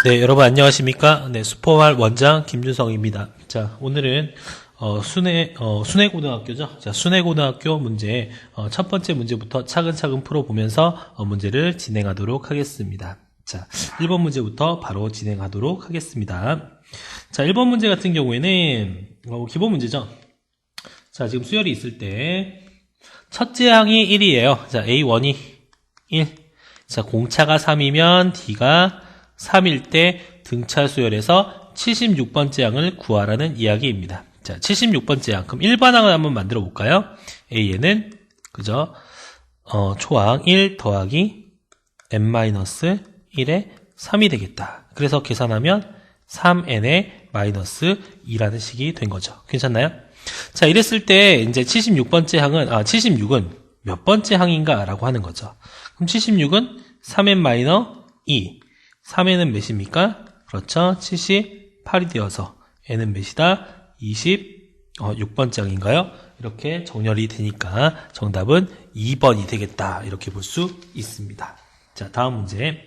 네, 여러분 안녕하십니까? 네, 수포말 원장 김준성입니다. 자, 오늘은 순회고등학교죠. 자, 순회고등학교 문제 첫 번째 문제부터 차근차근 풀어보면서 문제를 진행하도록 하겠습니다. 자, 1번 문제부터 바로 진행하도록 하겠습니다. 자, 1번 문제 같은 경우에는 기본 문제죠. 자, 지금 수열이 있을 때 첫째 항이 1이에요. 자, A1이 1. 자, 공차가 3이면 D가 3일 때 등차 수열에서 76번째 항을 구하라는 이야기입니다. 자, 76번째 항. 그럼 1번 항을 한번 만들어 볼까요? A에는 그죠? 초항 1 더하기 n-1에 3이 되겠다. 그래서 계산하면 3n에 마이너스 2라는 식이 된 거죠. 괜찮나요? 자, 이랬을 때 이제 76번째 항은 76은 몇 번째 항인가 라고 하는 거죠. 그럼 76은 3n-2. 3n은 몇입니까? 그렇죠. 78이 되어서 n은 몇이다? 26번째 항인가요? 이렇게 정렬이 되니까 정답은 2번이 되겠다. 이렇게 볼 수 있습니다. 자, 다음 문제.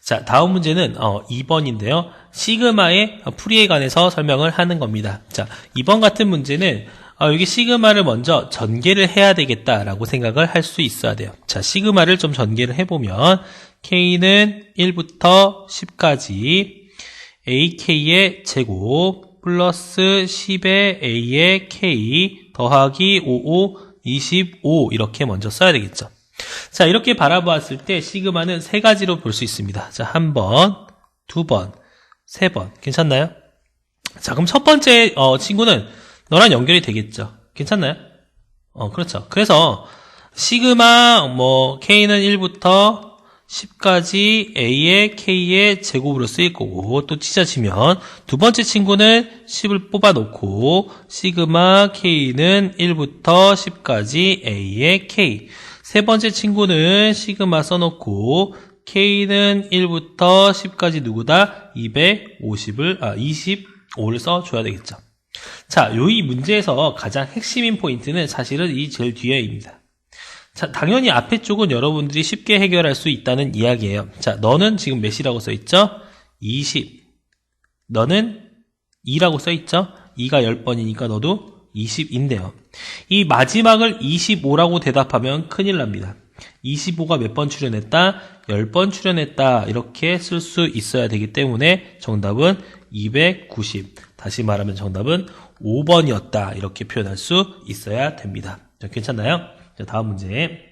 자, 다음 문제는 2번인데요. 시그마의 풀이에 관해서 설명을 하는 겁니다. 자, 2번 같은 문제는 여기 시그마를 먼저 전개를 해야 되겠다라고 생각을 할 수 있어야 돼요. 자, 시그마를 좀 전개를 해보면 K는 1부터 10까지 AK의 제곱 플러스 10의 A의 K 더하기 55, 25 이렇게 먼저 써야 되겠죠. 자, 이렇게 바라보았을 때 시그마는 세 가지로 볼 수 있습니다. 자, 한 번, 두 번, 세 번. 괜찮나요? 자, 그럼 첫 번째 친구는 너랑 연결이 되겠죠. 괜찮나요? 그렇죠. 그래서 시그마 K는 1부터 10까지 A의 K의 제곱으로 쓰일 거고, 또 찢어지면 두 번째 친구는 10을 뽑아놓고 시그마 K는 1부터 10까지 A의 K, 세 번째 친구는 시그마 써놓고 K는 1부터 10까지 누구다? 25를 써줘야 되겠죠. 자, 이 문제에서 가장 핵심인 포인트는 사실은 이 제일 뒤에입니다. 자, 당연히 앞에 쪽은 여러분들이 쉽게 해결할 수 있다는 이야기예요. 자, 너는 지금 몇이라고 써있죠? 20. 너는 2라고 써있죠? 2가 10번이니까 너도 20인데요. 이 마지막을 25라고 대답하면 큰일 납니다. 25가 몇 번 출현했다? 10번 출현했다. 이렇게 쓸 수 있어야 되기 때문에 정답은 290. 다시 말하면 정답은 5번이었다. 이렇게 표현할 수 있어야 됩니다. 자, 괜찮나요? 자, 다음 문제.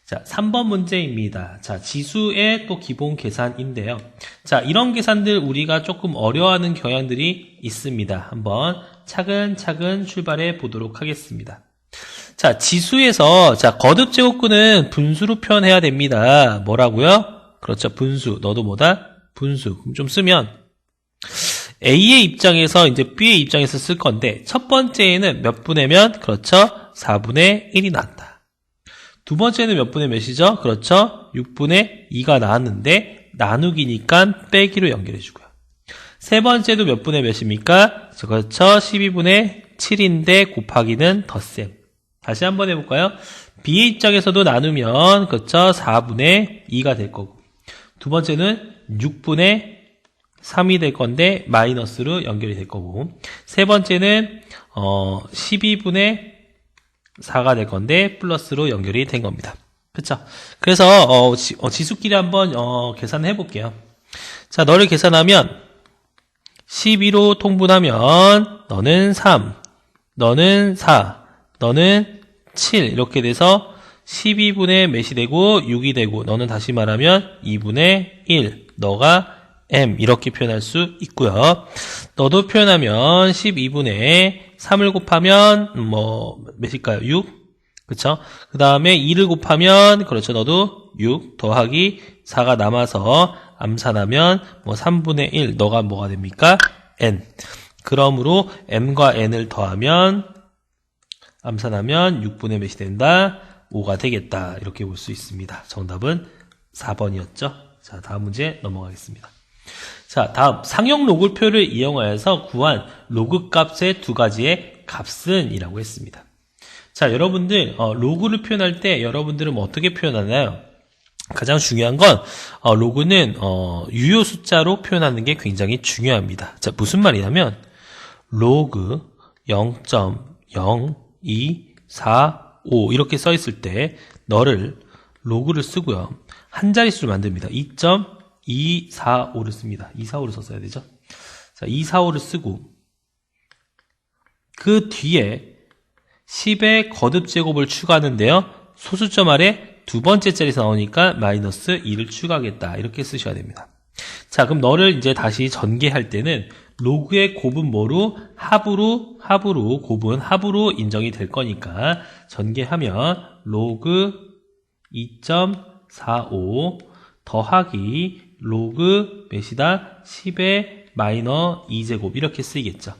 자, 3번 문제입니다. 자, 지수의 또 기본 계산인데요. 자, 이런 계산들 우리가 조금 어려워하는 경향들이 있습니다. 한번 차근차근 출발해 보도록 하겠습니다. 자, 지수에서, 자, 거듭 제곱근은 분수로 표현해야 됩니다. 뭐라고요? 그렇죠. 분수. 너도 뭐다? 분수. 그럼 좀 쓰면, A의 입장에서 이제 B의 입장에서 쓸 건데, 첫 번째에는 몇 분의면? 그렇죠. 4분의 1이 나왔다. 두 번째는 몇 분의 몇이죠? 그렇죠. 6분의 2가 나왔는데, 나누기니까 빼기로 연결해주고요. 세 번째도 몇 분의 몇입니까? 그렇죠. 12분의 7인데 곱하기는 덧셈. 다시 한번 해볼까요? B의 입장에서도 나누면 그렇죠. 4분의 2가 될 거고, 두 번째는 6분의 3이 될 건데 마이너스로 연결이 될 거고, 세 번째는 12분의 4가 될 건데 플러스로 연결이 된 겁니다. 그렇죠? 그래서 지수끼리 한번 계산해 볼게요. 자, 너를 계산하면 12로 통분하면 너는 3, 너는 4, 너는 7 이렇게 돼서 12분의 몇이 되고 6이 되고, 너는 다시 말하면 2분의 1, 너가 M 이렇게 표현할 수 있고요. 너도 표현하면 12분의 3을 곱하면 몇일까요? 6. 그쵸? 그 다음에 2를 곱하면 그렇죠. 너도 6 더하기 4가 남아서 암산하면 3분의 1. 너가 뭐가 됩니까? N. 그러므로 M과 N을 더하면 암산하면 6분의 몇이 된다? 5가 되겠다. 이렇게 볼 수 있습니다. 정답은 4번이었죠. 자, 다음 문제 넘어가겠습니다. 자, 다음 상용 로그표를 이용하여서 구한 로그 값의 두 가지의 값은 이라고 했습니다. 자, 여러분들 로그를 표현할 때 여러분들은 어떻게 표현하나요? 가장 중요한 건 로그는 유효 숫자로 표현하는 게 굉장히 중요합니다. 자, 무슨 말이냐면 로그 0.0245 이렇게 써 있을 때 너를 로그를 쓰고요. 한 자릿수를 만듭니다. 2.245를 씁니다. 245를 썼어야 되죠. 자, 245를 쓰고 그 뒤에 10의 거듭 제곱을 추가하는데요. 소수점 아래 두 번째 자리에서 나오니까 마이너스 2를 추가하겠다. 이렇게 쓰셔야 됩니다. 자, 그럼 너를 이제 다시 전개할 때는 로그의 곱은 뭐로? 합으로 곱은 합으로 인정이 될 거니까 전개하면 로그 2.45 더하기 로그 몇이다? 10의 마이너 2제곱 이렇게 쓰이겠죠.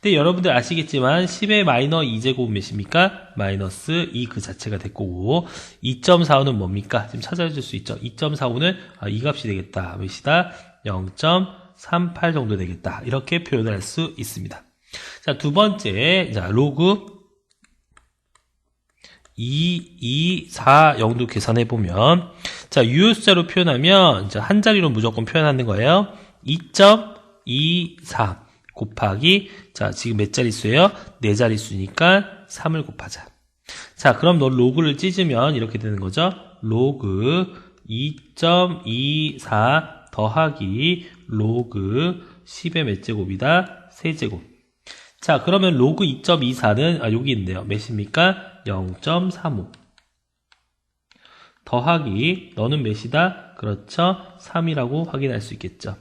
근데 여러분들 아시겠지만 10의 마이너 2제곱 몇입니까? 마이너스 2 그 자체가 될 거고 2.45는 뭡니까? 지금 찾아줄 수 있죠. 2.45는 이 값이 되겠다. 몇이다? 0.38 정도 되겠다. 이렇게 표현을 할 수 있습니다. 자, 두 번째, 자, 로그 2240도 계산해보면, 자, 유효 숫자로 표현하면, 이제 한 자리로 무조건 표현하는 거예요. 2.24 곱하기, 자, 지금 몇 자릿수예요? 4자릿수니까 3을 곱하자. 자, 그럼 너 로그를 찢으면 이렇게 되는 거죠. 로그 2.24 더하기 로그 10의 몇 제곱이다? 세제곱. 자, 그러면 로그 2.24는 여기 있네요. 몇입니까? 0.35 더하기 너는 몇이다? 그렇죠? 3이라고 확인할 수 있겠죠.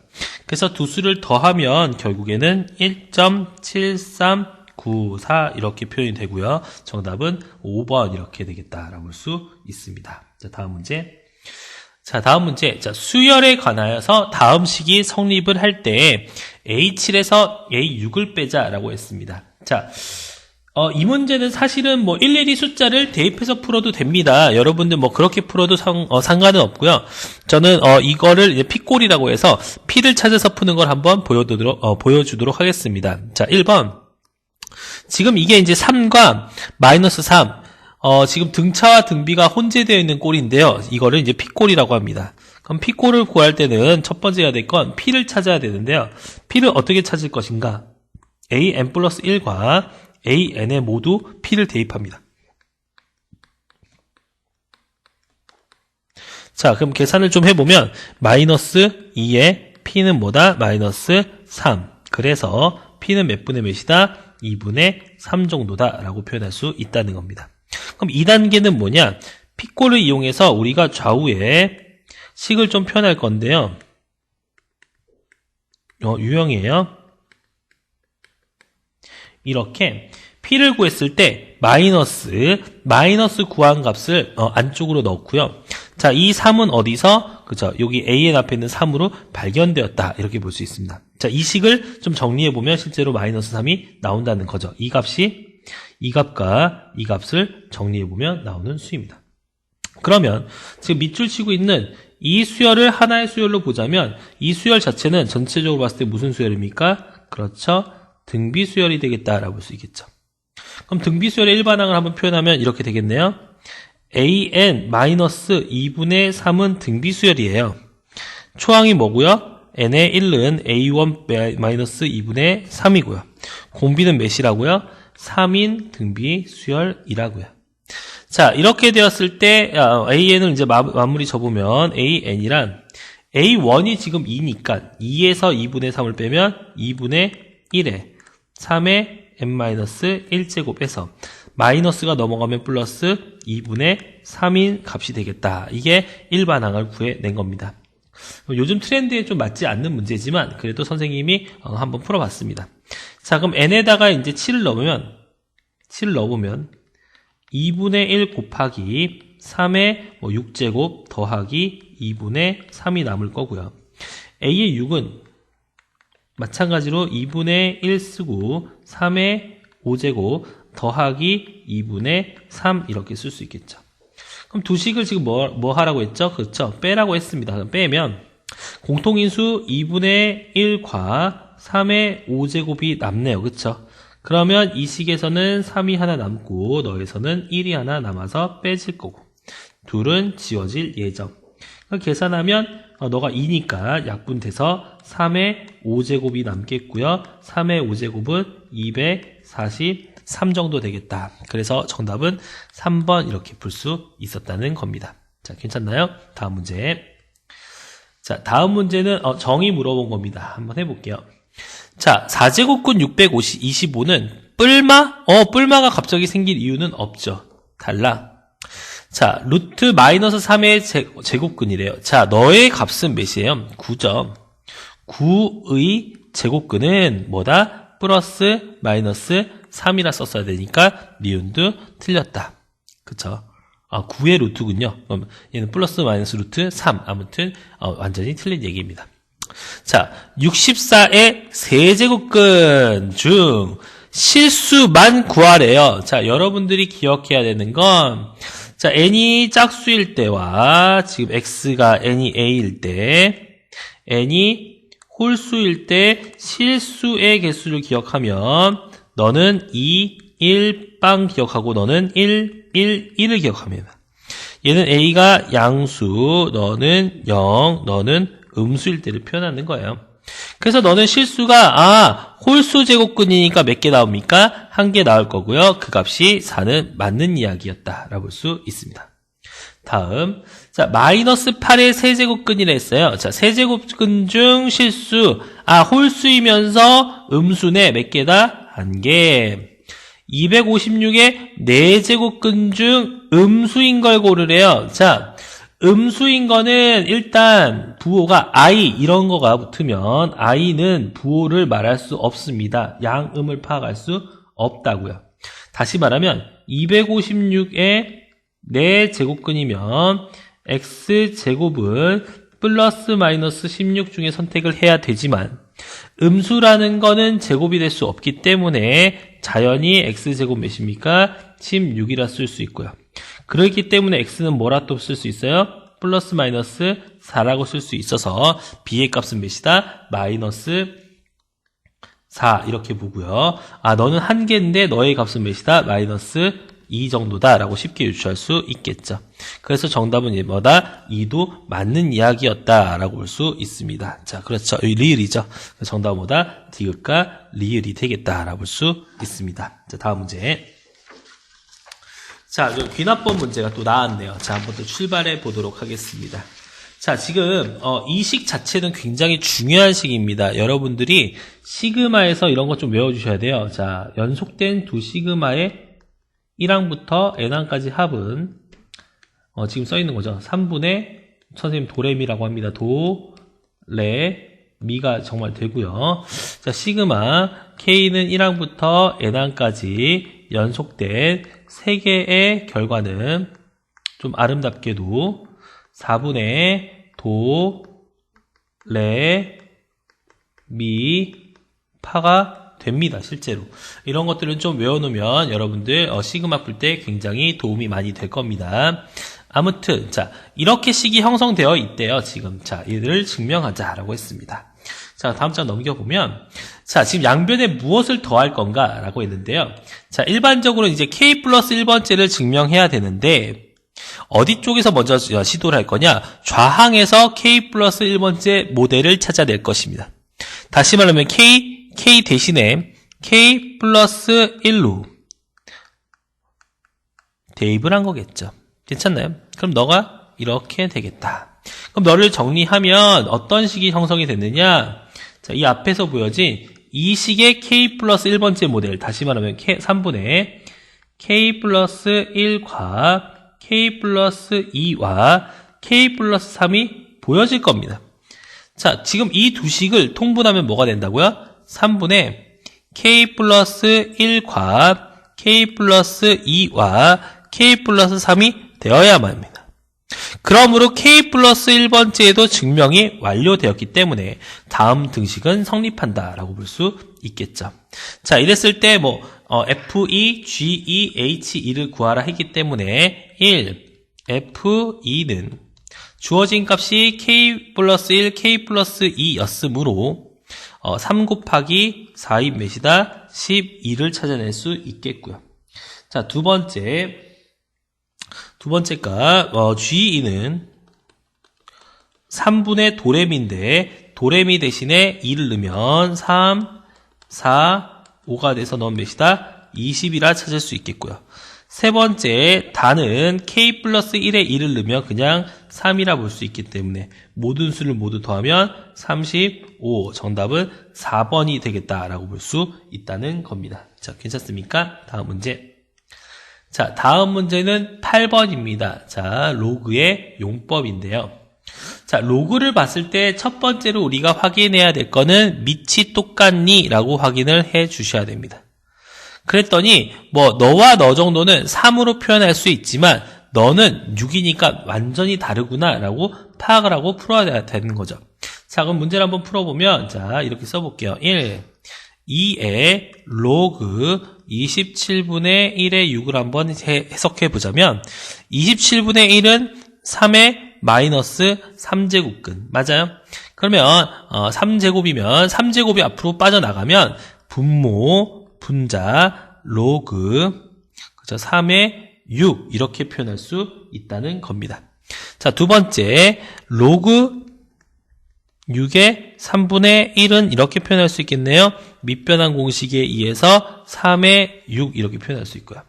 그래서 두 수를 더하면 결국에는 1.7394 이렇게 표현이 되고요. 정답은 5번 이렇게 되겠다라고 볼 수 있습니다. 자, 다음 문제. 자, 다음 문제. 자, 수열에 관하여서 다음 식이 성립을 할 때 A7에서 A6을 빼자라고 했습니다. 자, 이 문제는 사실은 뭐 일일이 숫자를 대입해서 풀어도 됩니다. 여러분들 뭐 그렇게 풀어도 상관은 없고요. 저는 이거를 이제 피꼴이라고 해서 P를 찾아서 푸는 걸 한번 보여주도록 하겠습니다. 자, 1번. 지금 이게 이제 3과 마이너스 3. 지금 등차와 등비가 혼재되어 있는 꼴인데요. 이거를 이제 P꼴이라고 합니다. 그럼 P꼴을 구할 때는 첫 번째 해야 될 건 P를 찾아야 되는데요. P를 어떻게 찾을 것인가? AN 플러스 1과 AN에 모두 P를 대입합니다. 자, 그럼 계산을 좀 해보면 마이너스 2에 P는 뭐다? 마이너스 3. 그래서 P는 몇 분의 몇이다? 2분의 3 정도다 라고 표현할 수 있다는 겁니다. 그럼 2단계는 뭐냐? P꼴을 이용해서 우리가 좌우에 식을 좀 표현할 건데요. 유형이에요. 이렇게 P를 구했을 때 마이너스 구한 값을 안쪽으로 넣고요. 자, 이 3은 어디서? 그죠? 여기 AN 앞에 있는 3으로 발견되었다. 이렇게 볼 수 있습니다. 자, 이 식을 좀 정리해보면 실제로 마이너스 3이 나온다는 거죠. 이 값과 이 값을 정리해보면 나오는 수입니다. 그러면 지금 밑줄 치고 있는 이 수열을 하나의 수열로 보자면 이 수열 자체는 전체적으로 봤을 때 무슨 수열입니까? 그렇죠. 등비 수열이 되겠다라고 볼 수 있겠죠. 그럼 등비 수열의 일반항을 한번 표현하면 이렇게 되겠네요. AN-2분의 3은 등비 수열이에요. 초항이 뭐고요? N의 1은 A1-2분의 3이고요. 공비는 몇이라고요? 3인 등비 수열이라고요. 자, 이렇게 되었을 때 AN을 이제 마무리 접으면 AN이란 A1이 지금 2니까 2에서 2분의 3을 빼면 2분의 1에 3의 n-1제곱에서 마이너스가 넘어가면 플러스 2분의 3인 값이 되겠다. 이게 일반항을 구해낸 겁니다. 요즘 트렌드에 좀 맞지 않는 문제지만 그래도 선생님이 한번 풀어봤습니다. 자, 그럼 n에다가 이제 7을 넣으면 2분의 1 곱하기 3의 6제곱 더하기 2분의 3이 남을 거고요. A의 6은 마찬가지로 2분의 1 쓰고 3의 5제곱 더하기 2분의 3 이렇게 쓸 수 있겠죠. 그럼 두 식을 지금 뭐 하라고 했죠? 그렇죠. 빼라고 했습니다. 그럼 빼면 공통인수 2분의 1과 3의 5제곱이 남네요. 그렇죠? 그러면 이 식에서는 3이 하나 남고 너에서는 1이 하나 남아서 빼질 거고 둘은 지워질 예정. 계산하면 너가 2니까 약분돼서 3의 5제곱이 남겠고요. 3의 5제곱은 243 정도 되겠다. 그래서 정답은 3번 이렇게 풀 수 있었다는 겁니다. 자, 괜찮나요? 다음 문제. 자, 다음 문제는 정의 물어본 겁니다. 한번 해볼게요. 자, 4제곱근 625는 뿔마? 뿔마가 갑자기 생길 이유는 없죠. 달라. 자, 루트 마이너스 3의 제곱근이래요. 자, 너의 값은 몇이에요? 9점. 9의 제곱근은 뭐다? 플러스 마이너스 3이라 썼어야 되니까 니은도 틀렸다. 그쵸? 9의 루트군요. 그럼 얘는 플러스 마이너스 루트 3. 아무튼 완전히 틀린 얘기입니다. 자, 64의 세제곱근 중 실수만 구하래요. 자, 여러분들이 기억해야 되는 건 자, n이 짝수일 때와 지금 x가 n이 a일 때 n이 홀수일 때 실수의 개수를 기억하면 너는 2, 1, 빵 기억하고 너는 1, 1, 1을 기억합니다. 얘는 a가 양수, 너는 0, 너는 음수일 때를 표현하는 거예요. 그래서 너는 실수가 홀수 제곱근이니까 몇 개 나옵니까? 1개 나올 거고요. 그 값이 4는 맞는 이야기였다라고 볼 수 있습니다. 다음, 자, 마이너스 8의 세제곱근이라 했어요. 자, 세제곱근 중 실수, 홀수이면서 음수네 몇 개다? 1개. 256의 4제곱근 중 음수인 걸 고르래요. 자, 음수인 거는 일단 부호가 I 이런 거가 붙으면 I는 부호를 말할 수 없습니다. 양음을 파악할 수 없다고요. 다시 말하면 256의 4제곱근이면 X제곱은 플러스 마이너스 16 중에 선택을 해야 되지만 음수라는 거는 제곱이 될 수 없기 때문에 자연히 X제곱 몇입니까? 16이라 쓸 수 있고요. 그렇기 때문에 X는 뭐라 또 쓸 수 있어요? 플러스 마이너스 4라고 쓸 수 있어서 B의 값은 몇이다? 마이너스 4 이렇게 보고요. 너는 1개인데 너의 값은 몇이다? 마이너스 2 정도다 라고 쉽게 유추할 수 있겠죠. 그래서 정답은 뭐다? 2도 맞는 이야기였다 라고 볼 수 있습니다. 자, 그렇죠. 리을이죠. 정답은 뭐다? 디귿과 리을이 되겠다 라고 볼 수 있습니다. 자, 다음 문제. 자, 귀납법 문제가 또 나왔네요. 자, 한번 더 출발해 보도록 하겠습니다. 자, 지금 이 식 자체는 굉장히 중요한 식입니다. 여러분들이 시그마에서 이런 것 좀 외워주셔야 돼요. 자, 연속된 두 시그마의 1항부터 n항까지 합은 지금 써있는 거죠. 3분의 선생님 도레미라고 합니다. 도, 레, 미가 정말 되고요. 자, 시그마 K는 1항부터 n항까지 연속된 3개의 결과는 좀 아름답게도 4분의 도, 레, 미, 파가 됩니다. 실제로. 이런 것들은 좀 외워놓으면 여러분들 시그마 풀 때 굉장히 도움이 많이 될 겁니다. 아무튼 자, 이렇게 식이 형성되어 있대요. 지금 자, 얘들을 증명하자라고 했습니다. 자, 다음 장 넘겨보면 자, 지금 양변에 무엇을 더할 건가 라고 했는데요. 자, 일반적으로 이제 K 플러스 1번째를 증명해야 되는데 어디 쪽에서 먼저 시도를 할 거냐? 좌항에서 K 플러스 1번째 모델을 찾아낼 것입니다. 다시 말하면 K 대신에 K 플러스 1로 대입을 한 거겠죠. 괜찮나요? 그럼 너가 이렇게 되겠다. 그럼 너를 정리하면 어떤 식이 형성이 됐느냐? 자, 이 앞에서 보여진 이 식의 K 플러스 1번째 모델, 다시 말하면 3분의 K 플러스 1과 K 플러스 2와 K 플러스 3이 보여질 겁니다. 자, 지금 이 두 식을 통분하면 뭐가 된다고요? 3분의 K 플러스 1과 K 플러스 2와 K 플러스 3이 되어야만 합니다. 그러므로 K 플러스 1번째에도 증명이 완료되었기 때문에 다음 등식은 성립한다 라고 볼 수 있겠죠. 자, 이랬을 때 F2, G2, H2를 구하라 했기 때문에 1, F2는 주어진 값이 K 플러스 1, K 플러스 2였으므로 3 곱하기 4인 몇이다? 12를 찾아낼 수 있겠고요. 자, 두 번째 값 G2는 3분의 도레미인데 도레미 대신에 2를 넣으면 3, 4, 5가 돼서 넣으면 몇이다? 20이라 찾을 수 있겠고요. 세 번째 다는 k 플러스 1에 2를 넣으면 그냥 3이라 볼 수 있기 때문에 모든 수를 모두 더하면 35. 정답은 4번이 되겠다라고 볼 수 있다는 겁니다. 자, 괜찮습니까? 다음 문제. 자, 다음 문제는 8번입니다. 자, 로그의 용법인데요. 자, 로그를 봤을 때 첫 번째로 우리가 확인해야 될 거는 밑이 똑같니? 라고 확인을 해 주셔야 됩니다. 그랬더니 너와 너 정도는 3으로 표현할 수 있지만 너는 6이니까 완전히 다르구나 라고 파악을 하고 풀어야 되는 거죠. 자, 그럼 문제를 한번 풀어보면 자, 이렇게 써볼게요. 1. 2의 로그 27분의 1의 6을 한번 해석해 보자면 27분의 1은 3의 마이너스 3제곱근 맞아요? 그러면 3제곱이면 3제곱이 앞으로 빠져나가면 분모 분자 로그 그죠? 3의 6 이렇게 표현할 수 있다는 겁니다. 자, 두 번째 로그 6의 3분의 1은 이렇게 표현할 수 있겠네요. 밑변환 공식에 의해서 3의 6 이렇게 표현할 수 있고요.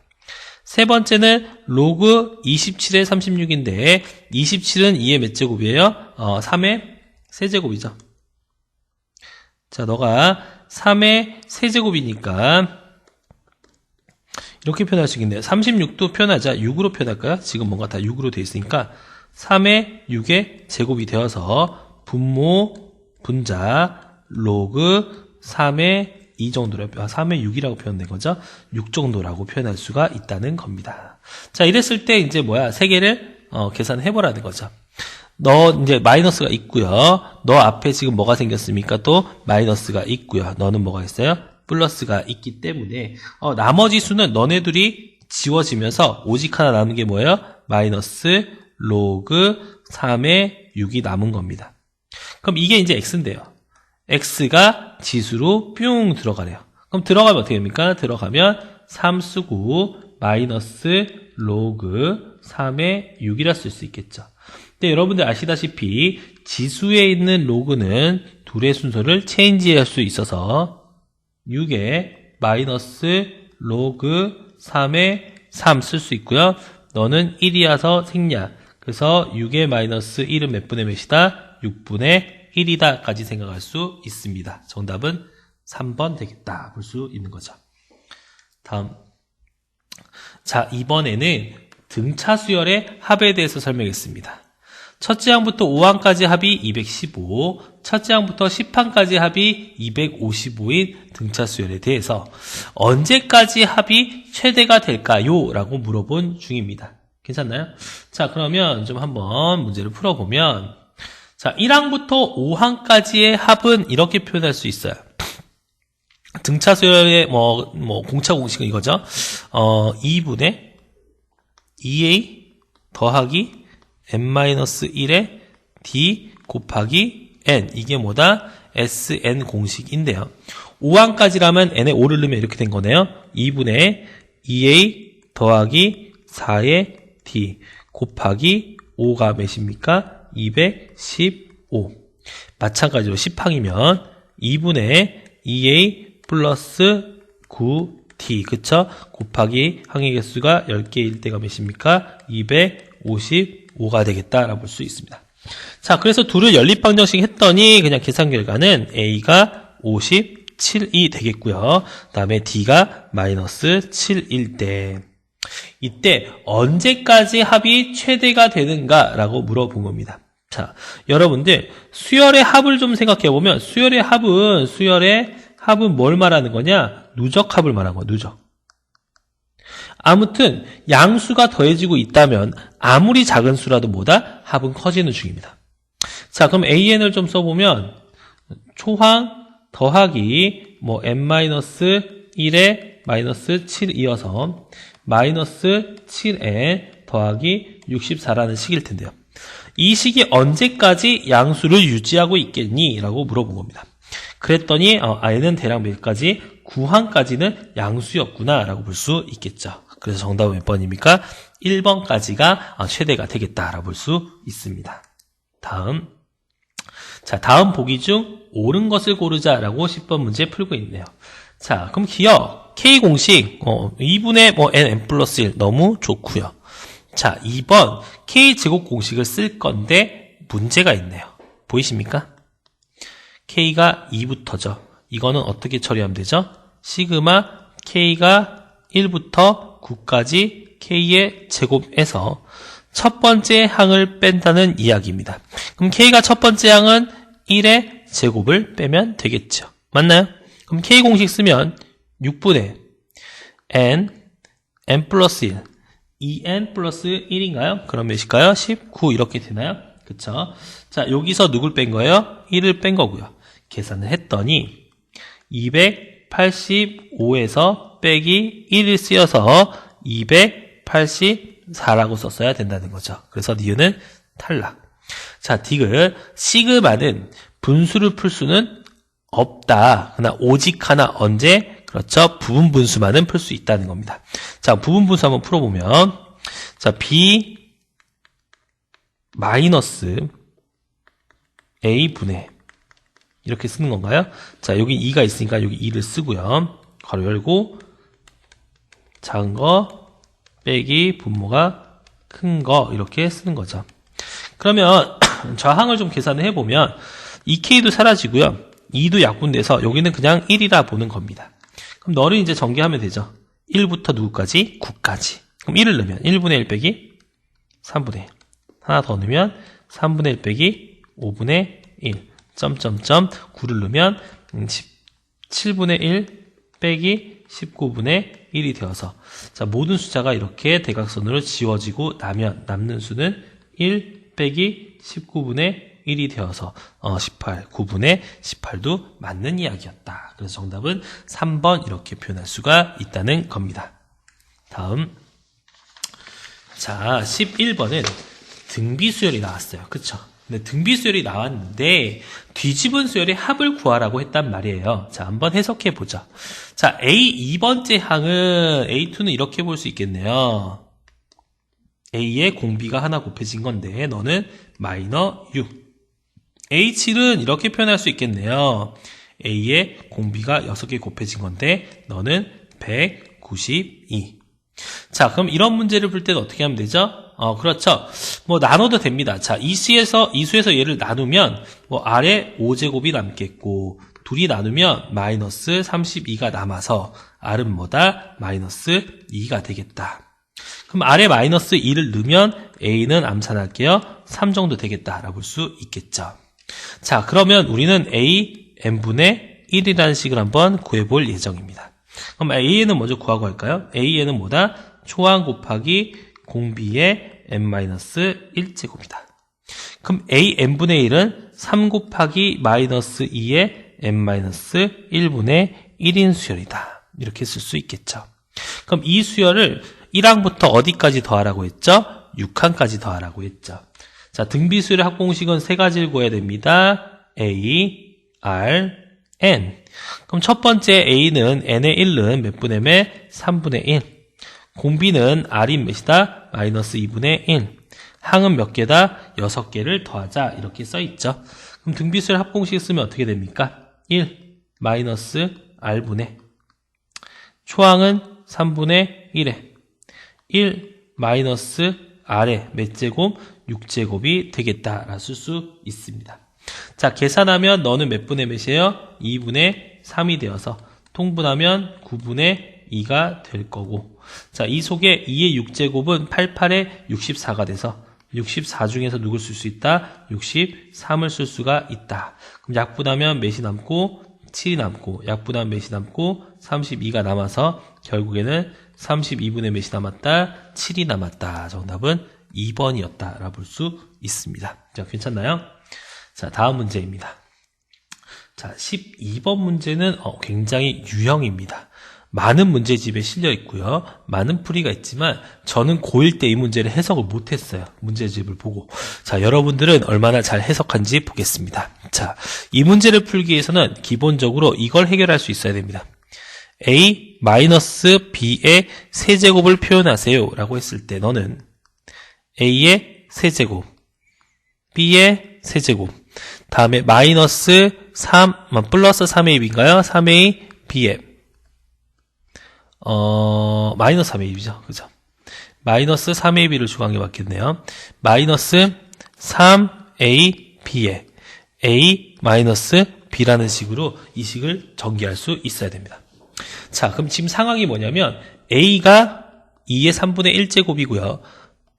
세 번째는 로그 27의 36인데 27은 2의 몇 제곱이에요? 3의 세제곱이죠. 자, 너가 3의 세제곱이니까 이렇게 표현할 수 있겠네요. 36도 표현하자. 6으로 표현할까요? 지금 뭔가 다 6으로 되어 있으니까 3의 6의 제곱이 되어서 분모 분자 로그 3의 2 정도로 3의 6이라고 표현된 거죠. 6 정도라고 표현할 수가 있다는 겁니다. 자, 이랬을 때 이제 세 개를 계산해 보라는 거죠. 너 이제 마이너스가 있고요. 너 앞에 지금 뭐가 생겼습니까? 또 마이너스가 있고요. 너는 뭐가 있어요? 플러스가 있기 때문에 나머지 수는 너네들이 지워지면서 오직 하나 남은 게 뭐예요? 마이너스 로그 3의 6이 남은 겁니다. 그럼 이게 이제 x인데요. x가 지수로 뿅 들어가래요. 그럼 들어가면 어떻게 됩니까? 들어가면 3쓰고 마이너스 로그 3의 6이라 쓸 수 있겠죠. 근데 여러분들 아시다시피 지수에 있는 로그는 둘의 순서를 체인지할 수 있어서 6에 마이너스 로그 3의 3 쓸 수 있고요. 너는 1이어서 생략. 그래서 6의 마이너스 1은 몇 분의 몇이다? 6분의 1이다 까지 생각할 수 있습니다. 정답은 3번 되겠다 볼 수 있는 거죠. 다음. 자, 이번에는 등차 수열의 합에 대해서 설명했습니다. 첫째 항부터 5항까지 합이 215, 첫째 항부터 10항까지 합이 255인 등차 수열에 대해서 언제까지 합이 최대가 될까요? 라고 물어본 중입니다. 괜찮나요? 자, 그러면 좀 한번 문제를 풀어보면 자, 1항부터 5항까지의 합은 이렇게 표현할 수 있어요. 등차 수열의 공차 공식은 이거죠. 2분의 2a 더하기 n-1의 d 곱하기 n 이게 뭐다? sn 공식인데요. 5항까지라면 n에 5를 넣으면 이렇게 된 거네요. 2분의 2a 더하기 4의 d 곱하기 5가 몇입니까? 215. 마찬가지로 10항이면 2분의 2a 플러스 9d 그쵸? 곱하기 항의 개수가 10개일 때가 몇입니까? 255가 되겠다라고 볼 수 있습니다. 자, 그래서 둘을 연립방정식 했더니 그냥 계산 결과는 a가 57이 되겠고요. 그 다음에 d가 마이너스 7일 때 이때 언제까지 합이 최대가 되는가라고 물어본 겁니다. 자, 여러분들 수열의 합을 좀 생각해보면 수열의 합은 뭘 말하는 거냐? 누적합을 말하는 거야. 누적. 아무튼 양수가 더해지고 있다면 아무리 작은 수라도 뭐다? 합은 커지는 중입니다. 자, 그럼 an을 좀 써보면 초항 더하기 n-1에 마이너스 7이어서 마이너스 7n 더하기 64라는 식일 텐데요. 이 식이 언제까지 양수를 유지하고 있겠니? 라고 물어본 겁니다. 그랬더니 n은 대략 몇까지? 9항까지는 양수였구나 라고 볼 수 있겠죠. 그래서 정답은 몇 번입니까? 1번까지가 최대가 되겠다라고 볼 수 있습니다. 다음. 자, 다음 보기 중 옳은 것을 고르자라고 10번 문제 풀고 있네요. 자, 그럼 기억 K 공식 2분의 n 플러스 1 너무 좋고요. 자, 2번 K 제곱 공식을 쓸 건데 문제가 있네요. 보이십니까? K가 2부터죠. 이거는 어떻게 처리하면 되죠? 시그마 K가 1부터 9까지 K의 제곱에서 첫 번째 항을 뺀다는 이야기입니다. 그럼 K가 첫 번째 항은 1의 제곱을 빼면 되겠죠. 맞나요? 그럼 K 공식 쓰면 6분의 n 플러스 1, 2n 플러스 1인가요? 그럼 몇일까요? 19 이렇게 되나요? 그쵸? 자, 여기서 누굴 뺀 거예요? 1을 뺀 거고요. 계산을 했더니 285에서 빼기 1을 쓰여서 284라고 썼어야 된다는 거죠. 그래서 니은은 탈락. 자, 디귿 시그마는 분수를 풀 수는 없다. 그러나 오직 하나 언제? 그렇죠. 부분 분수만은 풀 수 있다는 겁니다. 자, 부분 분수 한번 풀어보면 자, b 마이너스 a분의 이렇게 쓰는 건가요? 자, 여기 2가 있으니까 여기 2를 쓰고요. 괄호 열고 작은 거 빼기 분모가 큰 거 이렇게 쓰는 거죠. 그러면 저항을 좀 계산을 해보면 2K도 사라지고요. 2도 약분돼서 여기는 그냥 1이라 보는 겁니다. 그럼 너를 이제 전개하면 되죠. 1부터 누구까지? 9까지. 그럼 1을 넣으면 1분의 1 빼기 3분의 1. 하나 더 넣으면 3분의 1 빼기 5분의 1. 점점점 9를 넣으면 7분의 1 빼기 19분의 1이 되어서 자, 모든 숫자가 이렇게 대각선으로 지워지고 나면 남는 수는 1 빼기 19분의 1이 되어서 18, 9분의 18도 맞는 이야기였다. 그래서 정답은 3번 이렇게 표현할 수가 있다는 겁니다. 다음 자 11번은 등비수열이 나왔어요. 그쵸? 근데 등비수열이 나왔는데 뒤집은 수열의 합을 구하라고 했단 말이에요. 자, 한번 해석해 보죠. 자, A 2번째 항은 A2는 이렇게 볼 수 있겠네요. A에 공비가 하나 곱해진 건데 너는 마이너 6. A7은 이렇게 표현할 수 있겠네요. A에 공비가 6개 곱해진 건데 너는 192. 자, 그럼 이런 문제를 풀 때는 어떻게 하면 되죠? 그렇죠. 나눠도 됩니다. 자, 이수에서 얘를 나누면, R에 5제곱이 남겠고, 둘이 나누면 마이너스 32가 남아서, R은 뭐다? 마이너스 2가 되겠다. 그럼 R에 마이너스 2를 넣으면 A는 암산할게요. 3 정도 되겠다라고 볼 수 있겠죠. 자, 그러면 우리는 A, n분의 1이라는 식을 한번 구해볼 예정입니다. 그럼 A에는 먼저 구하고 할까요? A에는 뭐다? 초항 곱하기 공비의 n-1제곱이다. 그럼 A n분의 1은 3 곱하기 마이너스 2의 n-1분의 1인 수열이다. 이렇게 쓸 수 있겠죠. 그럼 이 수열을 1항부터 어디까지 더하라고 했죠? 6항까지 더하라고 했죠. 자, 등비수열의 합공식은 세 가지를 구해야 됩니다. A, R, N. 그럼 첫 번째 A는 N의 1은 몇 분의 몇? 3분의 1. 공비는 R인 몇이다? 마이너스 2분의 1. 항은 몇 개다? 6개를 더하자. 이렇게 써있죠. 그럼 등비수열 합공식 쓰면 어떻게 됩니까? 1 마이너스 R분의 초항은 3분의 1에 1 마이너스 R의 몇 제곱? 6제곱이 되겠다라 쓸 수 있습니다. 자, 계산하면 너는 몇 분의 몇이에요? 2분의 3이 되어서 통분하면 9분의 2가 될 거고 자, 이 속에 2의 6제곱은 88에 64가 돼서 64 중에서 누굴 쓸 수 있다? 63을 쓸 수가 있다. 그럼 약분하면 몇이 남고 7이 남고 약분하면 몇이 남고 32가 남아서 결국에는 32분의 몇이 남았다? 7이 남았다. 정답은 2번이었다 라고 볼 수 있습니다. 자, 괜찮나요? 자, 다음 문제입니다. 자, 12번 문제는 굉장히 유형입니다. 많은 문제집에 실려 있고요. 많은 풀이가 있지만 저는 고1 때 이 문제를 해석을 못했어요. 문제집을 보고. 자, 여러분들은 얼마나 잘 해석한지 보겠습니다. 자, 이 문제를 풀기 위해서는 기본적으로 이걸 해결할 수 있어야 됩니다. A 마이너스 B의 세제곱을 표현하세요 라고 했을 때 너는 A의 세제곱, B의 세제곱 다음에 마이너스 3, 플러스 3a b인가요? 3a b에 마이너스 3a b죠. 그죠? 마이너스 3a b를 주간 게 맞겠네요. 마이너스 3a b에 a 마이너스 b라는 식으로 이 식을 전개할 수 있어야 됩니다. 자, 그럼 지금 상황이 뭐냐면 a가 2의 3분의 1제곱이고요.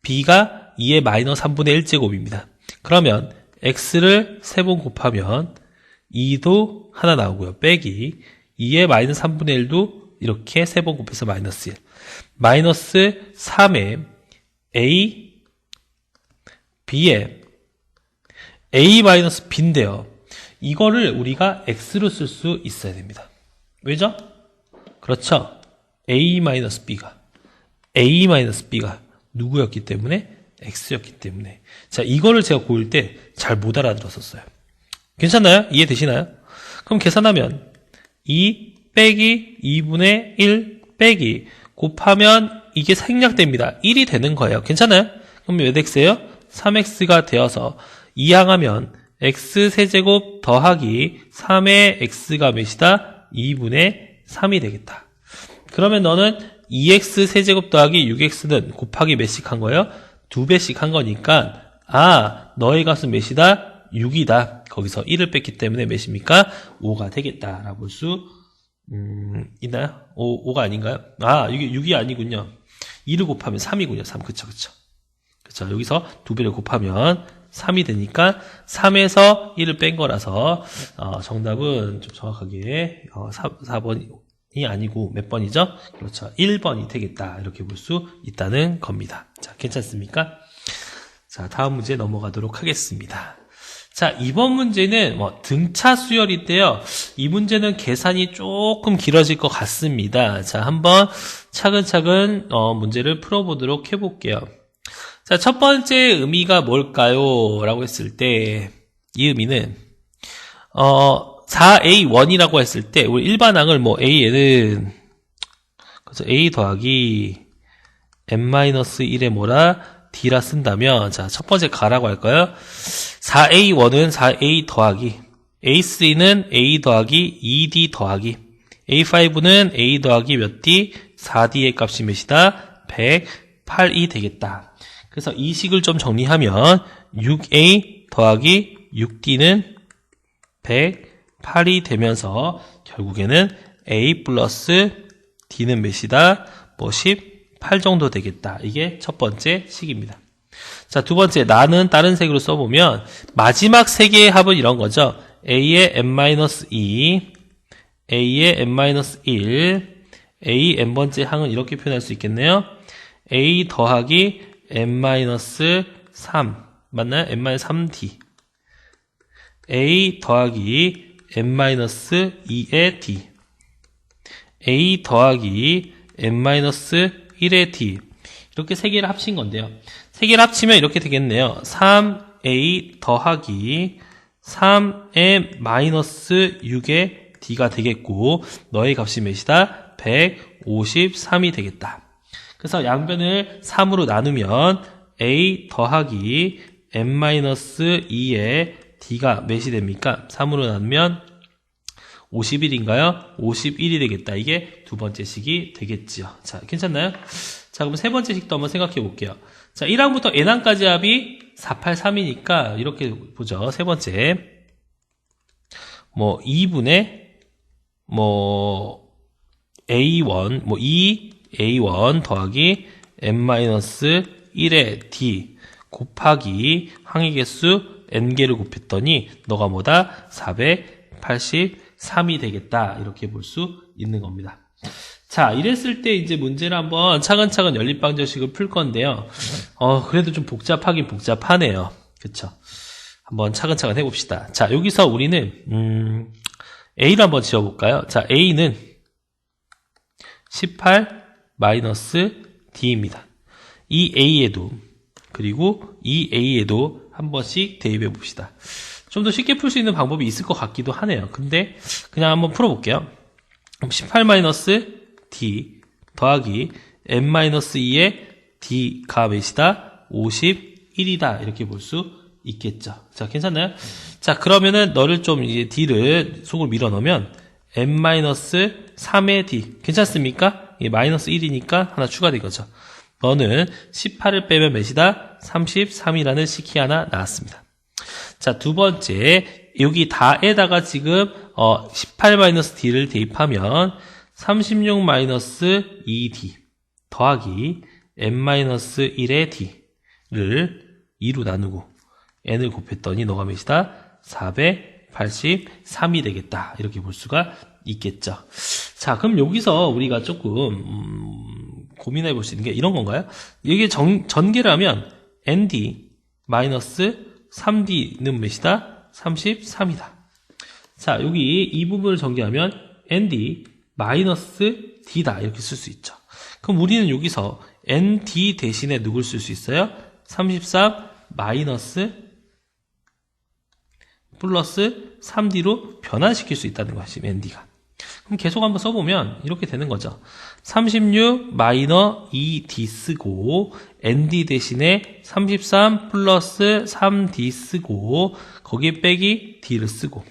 b가 2의 마이너스 3분의 1제곱입니다. 그러면 x를 3번 곱하면 2도 하나 나오고요. 빼기 2의 마이너스 3분의 1도 이렇게 3번 곱해서 마이너스 1. 마이너스 3에 a, b에 a 마이너스 b인데요. 이거를 우리가 x로 쓸 수 있어야 됩니다. 왜죠? 그렇죠. a 마이너스 b가 누구였기 때문에? x였기 때문에. 자, 이거를 제가 고일 때 잘 못 알아들었었어요. 괜찮나요? 이해되시나요? 그럼 계산하면 2 빼기 2분의 1 빼기 곱하면 이게 생략됩니다. 1이 되는 거예요. 괜찮아요? 그럼 몇 x예요? 3x가 되어서 이항하면 x 세제곱 더하기 3의 x가 몇이다? 2분의 3이 되겠다. 그러면 너는 2x 세제곱 더하기 6x는 곱하기 몇씩 한 거예요? 2배씩 한 거니까 너의 값은 몇이다? 6이다. 거기서 1을 뺐기 때문에 몇입니까? 5가 되겠다라고 볼 수 있나요? 5가 아닌가요? 이게 6이 아니군요. 2를 곱하면 3이군요. 3. 그쵸. 여기서 2배를 곱하면 3이 되니까 3에서 1을 뺀 거라서 정답은 좀 정확하게 4번이 아니고 몇 번이죠? 그렇죠. 1번이 되겠다. 이렇게 볼 수 있다는 겁니다. 자, 괜찮습니까? 자, 다음 문제 넘어가도록 하겠습니다. 자, 이번 문제는 등차 수열인데요. 이 문제는 계산이 조금 길어질 것 같습니다. 자, 한번 차근차근 문제를 풀어보도록 해볼게요. 자, 첫 번째 의미가 뭘까요? 라고 했을 때 이 의미는 4a1이라고 했을 때 우리 일반항을 a는 그래서 a 더하기 n-1의 뭐라 d라 쓴다면 자, 첫 번째 가라고 할까요? 4a1은 4a 더하기 a3는 a 더하기 2d 더하기 a5는 a 더하기 몇 d? 4d의 값이 몇이다? 108이 되겠다. 그래서 이 식을 좀 정리하면 6a 더하기 6d는 108이 되면서 결국에는 a 플러스 d는 몇이다? 18 정도 되겠다. 이게 첫 번째 식입니다. 자, 두 번째 나는 다른 색으로 써보면 마지막 세 개의 합은 이런 거죠. a의 n-2, a의 n-1, a n번째 항은 이렇게 표현할 수 있겠네요. a 더하기 n-3 맞나요? n-3d a 더하기 n-2의 d a 더하기 n-1의 d 이렇게 세 개를 합친 건데요. 세 개를 합치면 이렇게 되겠네요. 3a 더하기 3의 마이너스 6의 d가 되겠고 너의 값이 몇이다? 153이 되겠다. 그래서 양변을 3으로 나누면 a 더하기 n-2의 d가 몇이 됩니까? 3으로 나누면 51인가요? 51이 되겠다. 이게 두 번째 식이 되겠지요. 자, 괜찮나요? 자, 그럼 세 번째 식도 한번 생각해 볼게요. 자, 1항부터 n항까지 합이 483이니까 이렇게 보죠. 세 번째 2분의 a1 2a1 더하기 n-1의 d 곱하기 항의 개수 n개를 곱했더니 너가 뭐다? 483이 되겠다. 이렇게 볼 수 있는 겁니다. 자, 이랬을 때 이제 문제를 한번 차근차근 연립방정식을 풀 건데요. 그래도 좀 복잡하긴 복잡하네요. 그쵸? 한번 차근차근 해봅시다. 자, 여기서 우리는 a를 한번 지어볼까요? 자, a는 18 마이너스 d입니다. 이 a에도 그리고 이 a에도 한 번씩 대입해 봅시다. 좀 더 쉽게 풀 수 있는 방법이 있을 것 같기도 하네요. 근데 그냥 한번 풀어볼게요. 18 마이너스 d 더하기 n-2의 d가 몇이다? 51이다. 이렇게 볼 수 있겠죠. 자, 괜찮나요? 자, 그러면은 너를 좀 이제 D를 속으로 밀어 넣으면 n-3의 D. 괜찮습니까? 이게 마이너스 1이니까 하나 추가된 거죠. 너는 18을 빼면 몇이다? 33이라는 식이 하나 나왔습니다. 자, 두 번째, 여기 다에다가 지금 18-D를 대입하면 36-2D 더하기 n-1의 D를 2로 나누고 n을 곱했더니 너가 몇이다? 483이 되겠다. 이렇게 볼 수가 있겠죠. 자, 그럼 여기서 우리가 조금 고민해 볼 수 있는 게 이런 건가요? 이게 전개를 하면 nd 마이너스 3d는 몇이다? 33이다. 자, 여기 이 부분을 전개하면 nd 마이너스 d다. 이렇게 쓸 수 있죠. 그럼 우리는 여기서 nd 대신에 누굴 쓸 수 있어요? 33 마이너스 플러스 3d로 변환시킬 수 있다는 것이 nd가. 그럼 계속 한번 써보면 이렇게 되는 거죠. 36 마이너 2d 쓰고 nd 대신에 33 플러스 3d 쓰고 거기에 빼기 d를 쓰고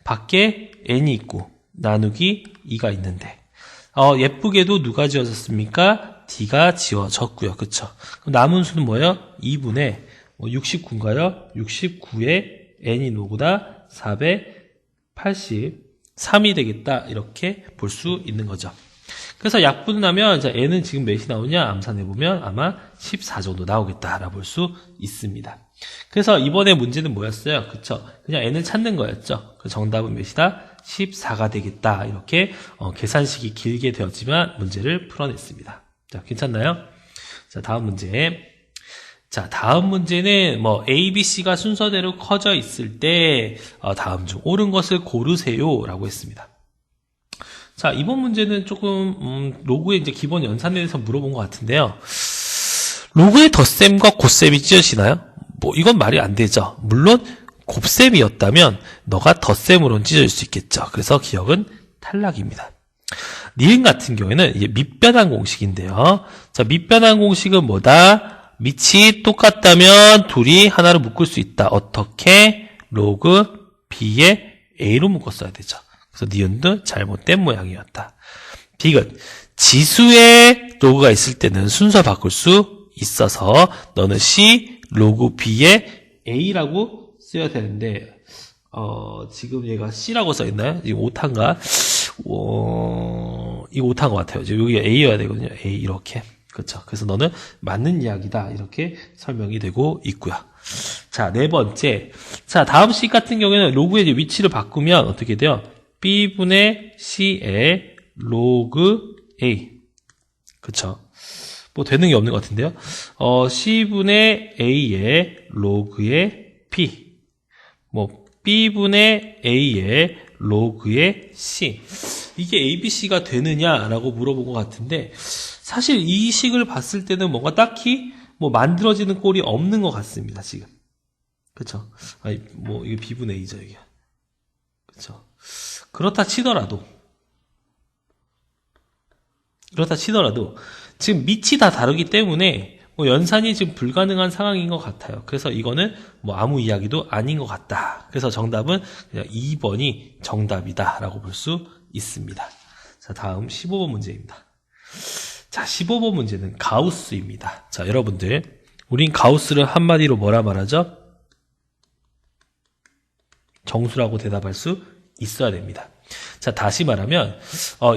밖에 n이 있고 나누기 2가 있는데 예쁘게도 누가 지워졌습니까? d가 지워졌고요. 그쵸? 그럼 남은 수는 뭐예요? 2분의 69인가요? 69에 n이 누구다? 483이 되겠다. 이렇게 볼 수 있는 거죠. 그래서 약분하면 n은 지금 몇이 나오냐? 암산해보면 아마 14 정도 나오겠다라고 볼 수 있습니다. 그래서 이번에 문제는 뭐였어요? 그쵸? 그냥 n을 찾는 거였죠. 그 정답은 몇이다? 14가 되겠다. 이렇게 계산식이 길게 되었지만 문제를 풀어냈습니다. 자, 괜찮나요? 자, 다음 문제. 자, 다음 문제는 A, B, C가 순서대로 커져 있을 때 다음 중 옳은 것을 고르세요 라고 했습니다. 자, 이번 문제는 조금 로그의 이제 기본 연산에 대해서 물어본 것 같은데요. 로그의 덧셈과 곱셈이 찢어지나요? 이건 말이 안 되죠. 물론 곱셈이었다면 너가 덧셈으로는 찢어질 수 있겠죠. 그래서 기억은 탈락입니다. 니은 같은 경우에는 이제 밑변환 공식인데요. 자, 밑변환 공식은 뭐다? 밑이 똑같다면 둘이 하나로 묶을 수 있다. 어떻게? 로그 b에 a로 묶었어야 되죠. 그래서 니은도 잘못된 모양이었다. 디귿. 지수에 로그가 있을 때는 순서 바꿀 수 있어서 너는 c 로그 b에 a라고 써야 되는데 지금 얘가 c라고 써있나요? 지금 오타인가? 이거 오타인 것 같아요. 지금 여기가 a여야 되거든요. a 이렇게. 그렇죠. 그래서 너는 맞는 이야기다. 이렇게 설명이 되고 있고요. 자, 네 번째. 자, 다음 식 같은 경우에는 로그의 이제 위치를 바꾸면 어떻게 돼요? b분의 c의 로그 a. 그쵸. 되는 게 없는 것 같은데요. c분의 a의 로그의 b. b분의 a의 로그의 c. 이게 ABC가 되느냐라고 물어본 것 같은데, 사실 이 식을 봤을 때는 뭔가 딱히 만들어지는 꼴이 없는 것 같습니다, 지금. 그쵸? 아니, 이게 B분의 A죠, 이게. 그쵸? 그렇다 치더라도, 지금 밑이 다 다르기 때문에, 연산이 지금 불가능한 상황인 것 같아요. 그래서 이거는 아무 이야기도 아닌 것 같다. 그래서 정답은 그냥 2번이 정답이다. 라고 볼 수 있습니다. 자, 다음 15번 문제입니다. 자, 15번 문제는 가우스입니다. 자, 여러분들, 우린 가우스를 한마디로 뭐라 말하죠? 정수라고 대답할 수 있어야 됩니다. 자, 다시 말하면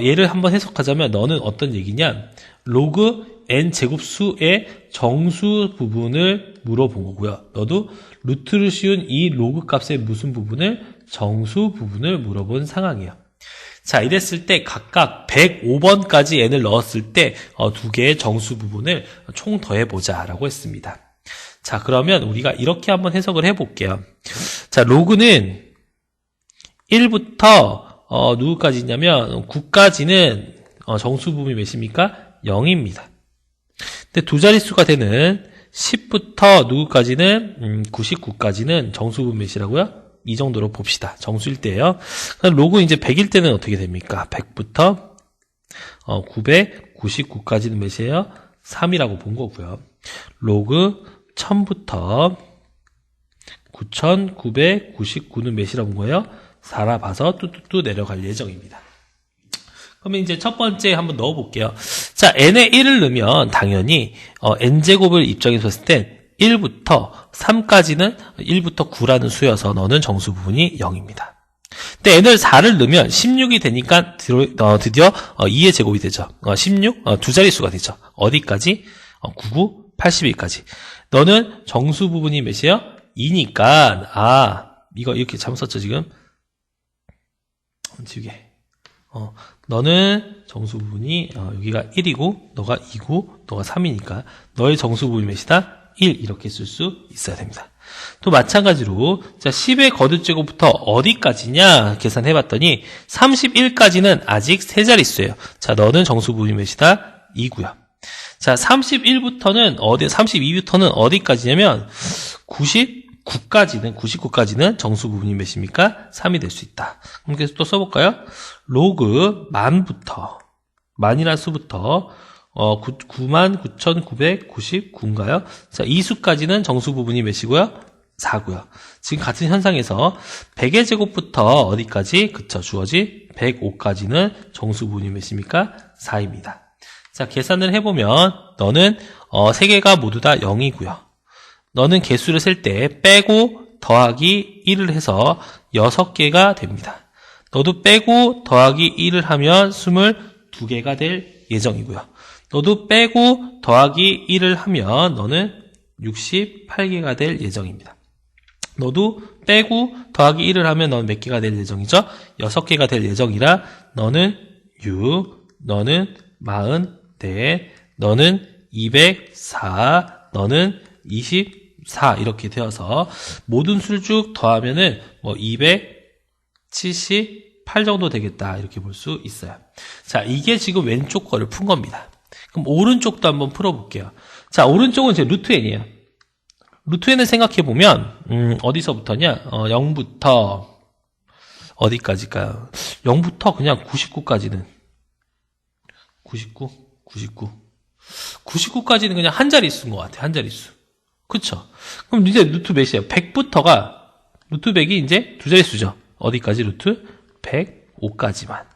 얘를 한번 해석하자면 너는 어떤 얘기냐? 로그 n 제곱수의 정수 부분을 물어본 거고요. 너도 루트를 씌운 이 로그 값의 무슨 부분을? 정수 부분을 물어본 상황이에요. 자, 이랬을 때 각각 105번까지 n을 넣었을 때 두 개의 정수 부분을 총 더해보자 라고 했습니다. 자, 그러면 우리가 이렇게 한번 해석을 해볼게요. 자, 로그는 1부터 누구까지 있냐면 9까지는 정수 부분이 몇입니까? 0입니다. 근데 두 자릿수가 되는 10부터 누구까지는 99까지는 정수 부분 몇이라고요? 이 정도로 봅시다. 정수일 때예요. 로그 이제 100일 때는 어떻게 됩니까? 100부터 999까지는 몇이에요? 3이라고 본 거고요. 로그 1000부터 9,999는 몇이라고 본 거예요? 4라 봐서 뚜뚜뚜 내려갈 예정입니다. 그러면 이제 첫 번째 한번 넣어볼게요. 자, n에 1을 넣으면 당연히 n제곱을 입장에서 봤을 땐 1부터 3까지는 1부터 9라는 수여서 너는 정수 부분이 0입니다. 근데 n을 4를 넣으면 16이 되니까 드디어 2의 제곱이 되죠. 16, 두 자릿수가 되죠. 어디까지? 99, 81까지. 너는 정수 부분이 몇이에요? 2니까 이거 이렇게 잘못 썼죠 지금? 지우개. 너는 정수 부분이 여기가 1이고 너가 2고 너가 3이니까 너의 정수 부분이 몇이다? 1 이렇게 쓸 수 있어야 됩니다. 또 마찬가지로 자 10의 거듭제곱부터 어디까지냐 계산해봤더니 31까지는 아직 세 자릿수예요. 자 너는 정수 부분이 몇이다? 2고요. 자 32부터는 어디까지냐면 99까지는 정수 부분이 몇입니까? 3이 될 수 있다. 그럼 계속 또 써볼까요? 로그 만이라는 수부터 99,999인가요? 자, 이 수까지는 정수 부분이 몇이고요? 4고요. 지금 같은 현상에서 100의 제곱부터 어디까지? 그쵸, 주어지 105까지는 정수 부분이 몇입니까? 4입니다. 자, 계산을 해보면 너는 3개가 모두 다 0이고요. 너는 개수를 셀 때 빼고 더하기 1을 해서 6개가 됩니다. 너도 빼고 더하기 1을 하면 22개가 될 예정이고요. 너도 빼고 더하기 1을 하면 너는 68개가 될 예정입니다. 너도 빼고 더하기 1을 하면 너는 몇 개가 될 예정이죠? 6개가 될 예정이라 너는 6, 너는 44, 너는 204, 너는 24 이렇게 되어서 모든 수를 쭉 더하면은 278 정도 되겠다 이렇게 볼 수 있어요. 자, 이게 지금 왼쪽 거를 푼 겁니다. 그럼 오른쪽도 한번 풀어볼게요. 자, 오른쪽은 제 루트 n이에요. 루트 n을 생각해보면 어디서부터냐? 0부터 어디까지일까요? 0부터 그냥 99까지는 99까지는 그냥 한 자릿수인 것 같아요. 한 자릿수. 그쵸? 그럼 이제 루트 몇이에요? 100부터가 루트 100이 이제 두 자릿수죠. 어디까지 루트? 105까지만.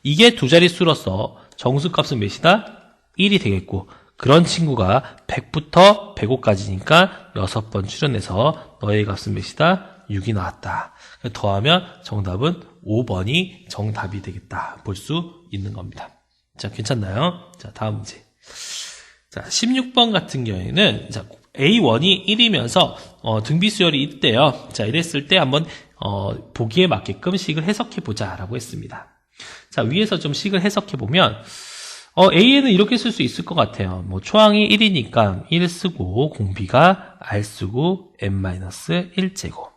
이게 두 자릿수로서 정수값은 몇이다? 1이 되겠고 그런 친구가 100부터 105까지니까 6번 출연해서 너의 값은 몇이다? 6이 나왔다. 더하면 정답은 5번이 정답이 되겠다. 볼 수 있는 겁니다. 자, 괜찮나요? 자, 다음 문제. 자, 16번 같은 경우에는 자, A1이 1이면서 등비수열이 있대요. 자, 이랬을 때 한번 보기에 맞게끔 식을 해석해 보자라고 했습니다. 자, 위에서 좀 식을 해석해 보면 A에는 이렇게 쓸 수 있을 것 같아요. 초항이 1이니까 1 쓰고 공비가 R 쓰고 n-1제곱.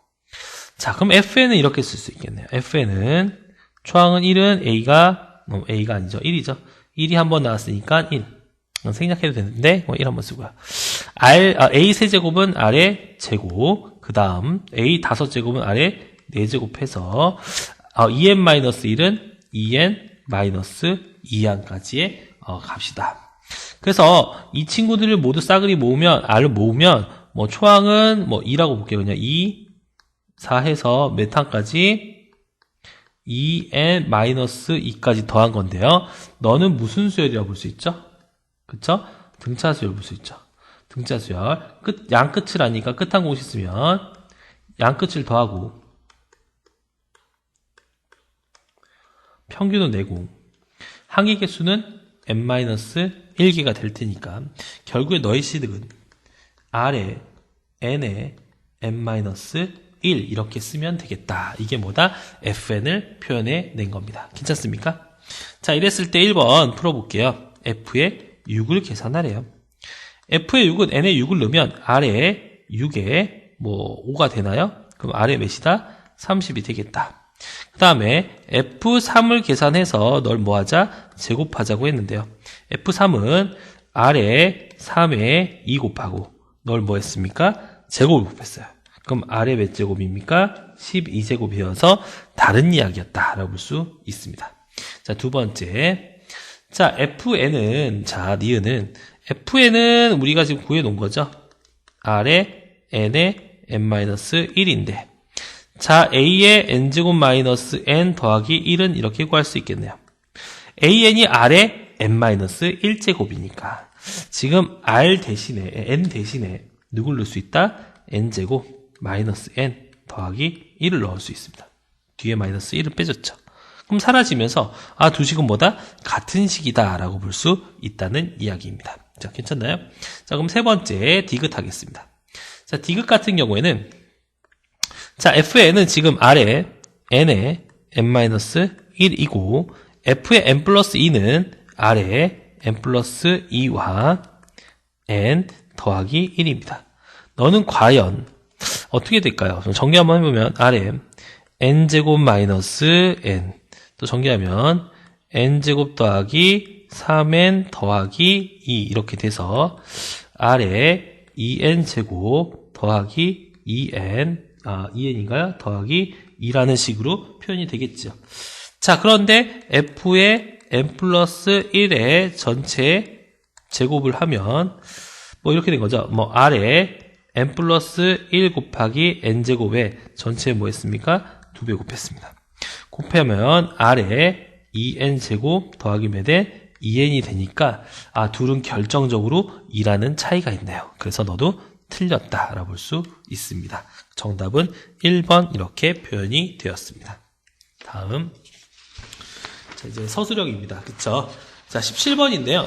자, 그럼 F에는 이렇게 쓸 수 있겠네요. F에는 초항은 1은 A가 아니죠. 1이죠. 1이 한 번 나왔으니까 1. 생략해도 되는데 1 한번 쓰고요. A 세제곱은 R의 제곱, 그 다음 A 5제곱은 R의 4제곱 해서 2n-1은 2n-2항까지의 값이다. 그래서 이 친구들을 모두 싸그리 모으면 R을 모으면 초항은 2라고 볼게요. 그냥 2, 4 해서 몇 항까지? 2n-2까지 더한 건데요. 너는 무슨 수열이라고 볼 수 있죠? 그쵸? 등차 수열 볼 수 있죠. 등차 수열. 양 끝을 아니까 끝 한 공식 쓰면 양 끝을 더하고 평균은 내고 항의 개수는 n-1개가 될 테니까 결국에 너의 시득은 R에 n에 n-1 이렇게 쓰면 되겠다. 이게 뭐다? fn을 표현해 낸 겁니다. 괜찮습니까? 자, 이랬을 때 1번 풀어볼게요. f의 6을 계산하래요. f의 6은 n에 6을 넣으면 R에 6에 5가 되나요? 그럼 R에 몇이다? 30이 되겠다. 그 다음에 F3을 계산해서 널 뭐하자? 제곱하자고 했는데요. F3은 R에 3에 2 곱하고 널 뭐 했습니까? 제곱을 곱했어요. 그럼 R에 몇 제곱입니까? 12제곱이어서 다른 이야기였다라고 볼 수 있습니다. 자, 두 번째. 자, FN은, 니은은, FN은 우리가 지금 구해 놓은 거죠. R에 N에 n-1인데 자, a의 n제곱 마이너스 n 더하기 1은 이렇게 구할 수 있겠네요. an이 r의 n-1제곱이니까 지금 r 대신에 n 대신에 누굴 넣을 수 있다? n제곱 마이너스 n 더하기 1을 넣을 수 있습니다. 뒤에 마이너스 1을 빼줬죠. 그럼 사라지면서 두 식은 뭐다? 같은 식이다 라고 볼 수 있다는 이야기입니다. 자, 괜찮나요? 자, 그럼 세 번째 디귿 하겠습니다. 자, 디귿 같은 경우에는 자, fn은 지금 r에 n의 n-1이고 f의 n 플러스 2는 r에 n 플러스 2와 n 더하기 1입니다. 너는 과연 어떻게 될까요? 정리 한번 해보면 r에 n제곱 마이너스 n 또 정리하면 n제곱 더하기 3n 더하기 2 이렇게 돼서 r에 2n제곱 더하기 2n인가요? 더하기 2라는 식으로 표현이 되겠죠. 자, 그런데 f의 n 플러스 1의 전체 제곱을 하면 뭐 이렇게 된 거죠. 뭐 r에 n 플러스 1 곱하기 n제곱에 전체 뭐 했습니까? 2배 곱했습니다. 곱하면 r에 2n제곱 더하기 몇 에 2n이 되니까 둘은 결정적으로 2라는 차이가 있네요. 그래서 너도 틀렸다라고 볼 수 있습니다. 정답은 1번 이렇게 표현이 되었습니다. 다음 자, 이제 서술형입니다. 그쵸? 자, 17번인데요.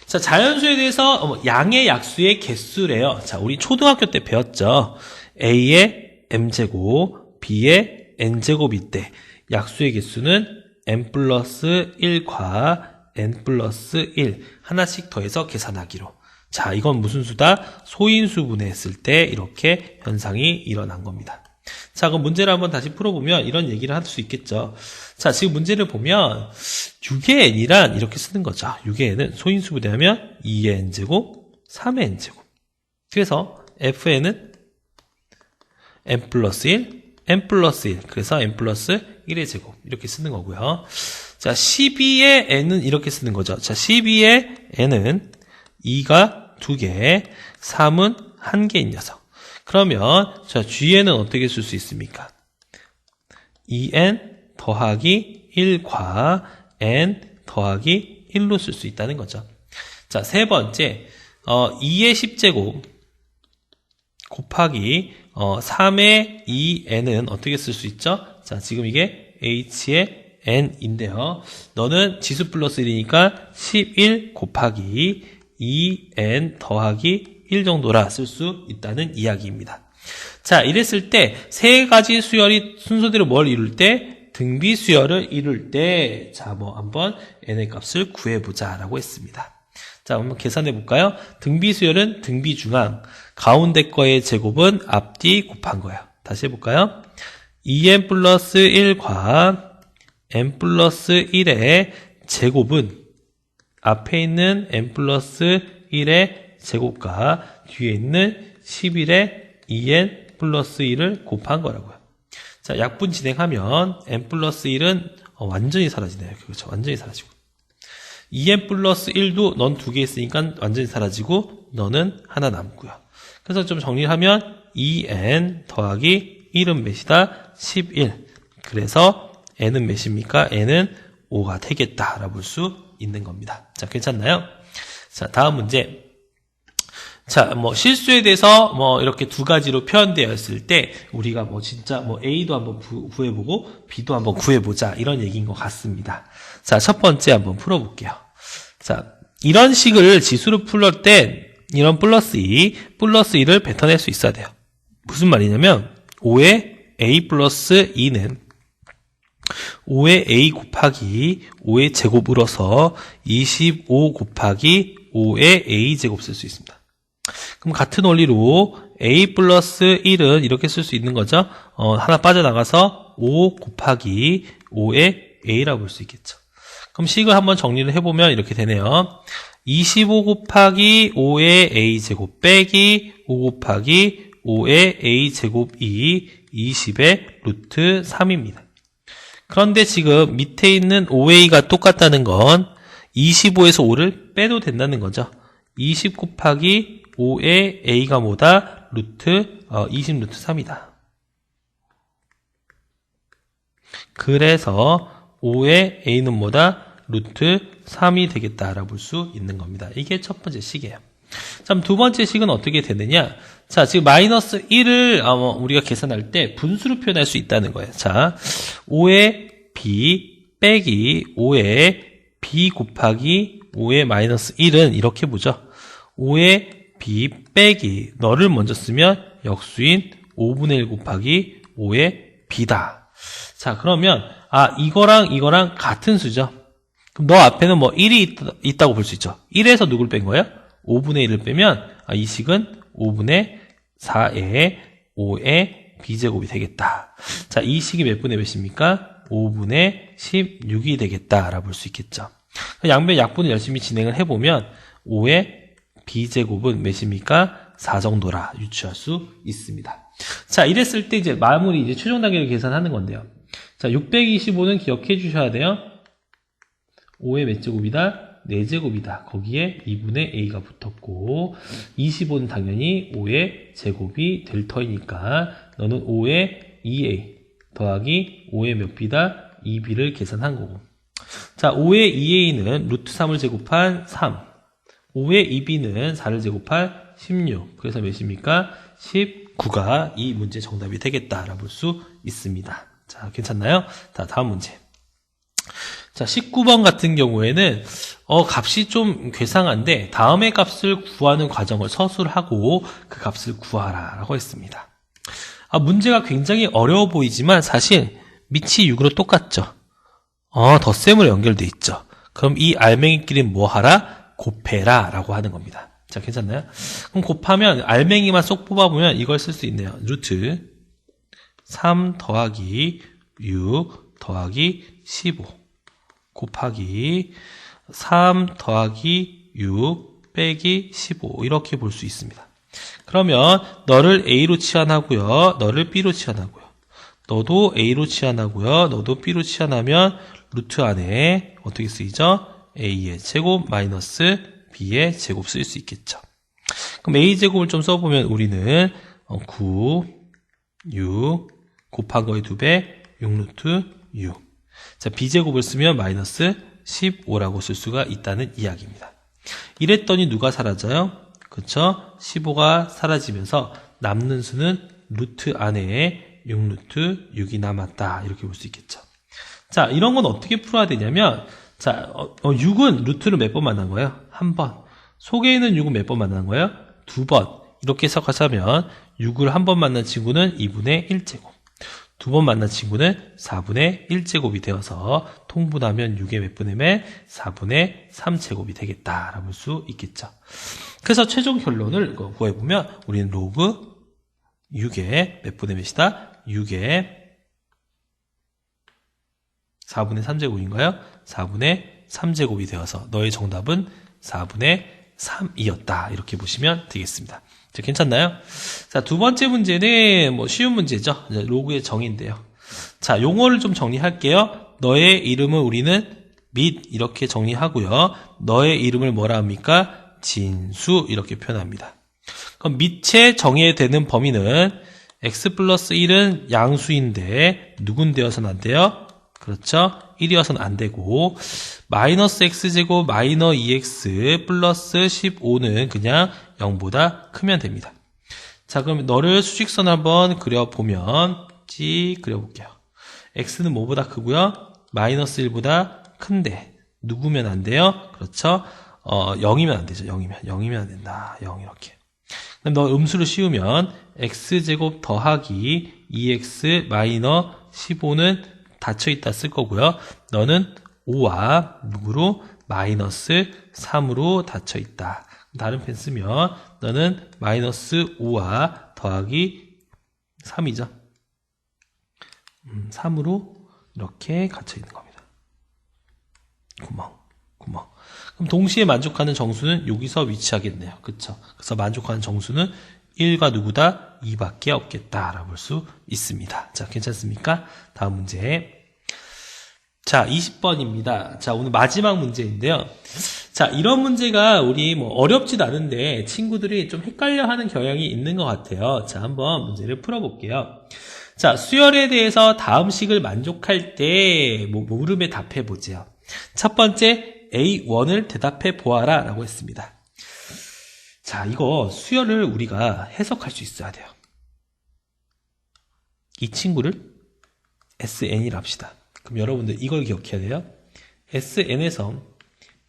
자, 자연수에 대해서 양의 약수의 개수래요. 자, 우리 초등학교 때 배웠죠. a의 m제곱, b의 n제곱일 때 약수의 개수는 n 플러스 1과 n 플러스 1 하나씩 더해서 계산하기로. 자, 이건 무슨 수다? 소인수분해 했을 때 이렇게 현상이 일어난 겁니다. 자, 그럼 문제를 한번 다시 풀어보면 이런 얘기를 할 수 있겠죠. 자, 지금 문제를 보면 6의 n이란 이렇게 쓰는 거죠. 6의 n은 소인수분해하면 2의 n제곱, 3의 n제곱. 그래서 fn은 n 플러스 1, n 플러스 1. 그래서 n 플러스 1의 제곱. 이렇게 쓰는 거고요. 자, 12의 n은 이렇게 쓰는 거죠. 자, 12의 n은 2가 2개, 3은 1개인 녀석. 그러면 자, G에는 어떻게 쓸 수 있습니까? 2n 더하기 1과 n 더하기 1로 쓸 수 있다는 거죠. 자, 세 번째 2의 10제곱 곱하기 3의 2n은 어떻게 쓸 수 있죠? 자, 지금 이게 h의 n인데요. 너는 지수 플러스 1이니까 11 곱하기 2n 더하기 1 정도라 쓸 수 있다는 이야기입니다. 자, 이랬을 때 세 가지 수열이 순서대로 뭘 이룰 때? 등비 수열을 이룰 때, 자, 뭐 한번 n의 값을 구해보자라고 했습니다. 자, 한번 계산해 볼까요? 등비 수열은 등비 중앙, 가운데 거의 제곱은 앞뒤 곱한 거예요. 다시 해볼까요? 2n 플러스 1과 n 플러스 1의 제곱은 앞에 있는 n 플러스 1의 제곱과 뒤에 있는 11의 2n 플러스 1을 곱한 거라고요. 자, 약분 진행하면 n 플러스 1은 완전히 사라지네요. 그렇죠. 완전히 사라지고. 2n 플러스 1도 넌 2개 있으니까 완전히 사라지고 너는 하나 남고요. 그래서 좀 정리하면 2n 더하기 1은 몇이다? 11. 그래서 n은 몇입니까? n은 5가 되겠다라고 볼 수 있는 겁니다. 자, 괜찮나요? 자, 다음 문제. 자, 뭐 실수에 대해서 뭐 이렇게 두 가지로 표현되어 있을 때 우리가 뭐 진짜 뭐 A도 한번 구해보고 B도 한번 구해보자 이런 얘기인 것 같습니다. 자, 첫 번째 한번 풀어볼게요. 자, 이런 식을 지수로 풀을 때 이런 플러스 2, 플러스 2를 뱉어낼 수 있어야 돼요. 무슨 말이냐면 5의 A 플러스 2는 5의 A 곱하기 5의 제곱으로서 25 곱하기 5의 A 제곱 쓸 수 있습니다. 그럼 같은 원리로 A 플러스 1은 이렇게 쓸 수 있는 거죠. 하나 빠져나가서 5 곱하기 5의 A라고 볼 수 있겠죠. 그럼 식을 한번 정리를 해보면 이렇게 되네요. 25 곱하기 5의 A 제곱 빼기 5 곱하기 5의 A 제곱이 20의 루트 3입니다. 그런데 지금 밑에 있는 5a가 똑같다는 건 25에서 5를 빼도 된다는 거죠. 20 곱하기 5의 a가 뭐다? 루트 20 루트 3이다. 그래서 5의 a는 뭐다? 루트 3이 되겠다라고 볼 수 있는 겁니다. 이게 첫 번째 식이에요. 자, 두 번째 식은 어떻게 되느냐? 자, 지금 마이너스 1을 우리가 계산할 때 분수로 표현할 수 있다는 거예요. 자, 5의 b 빼기 5의 b 곱하기 5의 마이너스 1은 이렇게 보죠. 5의 b 빼기 너를 먼저 쓰면 역수인 5분의 1 곱하기 5의 b다. 자, 그러면 이거랑 같은 수죠. 그럼 너 앞에는 뭐 1이 있다고 볼 수 있죠. 1에서 누굴 뺀 거예요? 5분의 1을 빼면 이 식은 5분의 4의 5의 b제곱이 되겠다. 자, 이 식이 몇 분의 몇입니까? 5분의 16이 되겠다라고 볼 수 있겠죠. 양변 약분을 열심히 진행을 해보면 5의 b제곱은 몇입니까? 4 정도라 유추할 수 있습니다. 자, 이랬을 때 이제 마무리 이제 최종 단계를 계산하는 건데요. 자, 625는 기억해 주셔야 돼요. 5의 몇 제곱이다? 4제곱이다. 거기에 2분의 a가 붙었고 25는 당연히 5의 제곱이 될 터이니까 너는 5의 2a 더하기 5의 몇 b다? 2b를 계산한 거고. 자, 5의 2a는 루트 3을 제곱한 3. 5의 2b는 4를 제곱한 16. 그래서 몇입니까? 19가 이 문제 정답이 되겠다라고 볼 수 있습니다. 자, 괜찮나요? 자, 다음 문제. 자, 19번 같은 경우에는 값이 좀 괴상한데 다음의 값을 구하는 과정을 서술을 하고 그 값을 구하라 라고 했습니다. 문제가 굉장히 어려워 보이지만 사실 밑이 6으로 똑같죠. 덧셈으로 연결돼 있죠. 그럼 이 알맹이끼리는 뭐 하라? 곱해라 라고 하는 겁니다. 자, 괜찮나요? 그럼 곱하면 알맹이만 쏙 뽑아보면 이걸 쓸 수 있네요. 루트 3 더하기 6 더하기 15 곱하기 3 더하기 6 빼기 15 이렇게 볼 수 있습니다. 그러면 너를 A로 치환하고요. 너를 B로 치환하고요. 너도 A로 치환하고요. 너도 B로 치환하면 루트 안에 어떻게 쓰이죠? A의 제곱 마이너스 B의 제곱 쓸 수 있겠죠. 그럼 A제곱을 좀 써보면 우리는 9, 6 곱한 거의 2배 6루트 6. 자, B제곱을 쓰면 마이너스 15라고 쓸 수가 있다는 이야기입니다. 이랬더니 누가 사라져요? 그쵸? 15가 사라지면서 남는 수는 루트 안에 6루트 6이 남았다. 이렇게 볼 수 있겠죠. 자, 이런 건 어떻게 풀어야 되냐면, 자, 6은 루트를 몇 번 만난 거예요? 한 번. 속에 있는 6은 몇 번 만난 거예요? 2번. 이렇게 해석하자면 6을 한 번 만난 친구는 2분의 1제곱. 두 번 만난 친구는 4분의 1제곱이 되어서 통분하면 6의 몇 분의 몇? 4분의 3제곱이 되겠다라고 볼 수 있겠죠. 그래서 최종 결론을 구해보면 우리는 로그 6의 몇 분의 몇이다? 6의 4분의 3제곱인가요? 4분의 3제곱이 되어서 너의 정답은 4분의 3이었다. 이렇게 보시면 되겠습니다. 자, 괜찮나요? 자, 두 번째 문제는 뭐 쉬운 문제죠. 로그의 정의인데요. 자, 용어를 좀 정리할게요. 너의 이름은 우리는 및 이렇게 정리하고요. 너의 이름을 뭐라 합니까? 진수 이렇게 표현합니다. 그럼 밑에 정의되는 범위는 x 플러스 1은 양수인데 누군데여서는 안 돼요? 그렇죠? 1이어서는 안 되고 마이너스 x제곱 마이너 2x 플러스 15는 그냥 0보다 크면 됩니다. 자, 그럼 너를 수직선 한번 그려보면 그려볼게요. x는 뭐보다 크고요? 마이너스 1보다 큰데 누구면 안 돼요? 그렇죠? 0이면 안 되죠. 0이면 안 된다. 0 이렇게. 그럼 너 음수를 씌우면 x제곱 더하기 2x 마이너 15는 닫혀있다 쓸 거고요. 너는 5와 누구로? 마이너스 3으로 닫혀있다. 다른 펜 쓰면 너는 마이너스 5와 더하기 3이죠. 3으로 이렇게 갇혀있는 겁니다. 구멍. 그럼 동시에 만족하는 정수는 여기서 위치하겠네요. 그쵸? 그래서 만족하는 정수는 1과 누구다? 2밖에 없겠다라고 볼 수 있습니다. 자, 괜찮습니까? 다음 문제. 자, 20번입니다. 자, 오늘 마지막 문제인데요. 자, 이런 문제가 우리 뭐 어렵지도 않은데 친구들이 좀 헷갈려 하는 경향이 있는 것 같아요. 자, 한번 문제를 풀어볼게요. 자, 수열에 대해서 다음 식을 만족할 때 물음에 답해 보죠. 첫 번째, A1을 대답해 보아라 라고 했습니다. 자, 이거 수열을 우리가 해석할 수 있어야 돼요. 이 친구를 SN이라 합시다. 그럼 여러분들 이걸 기억해야 돼요. SN에서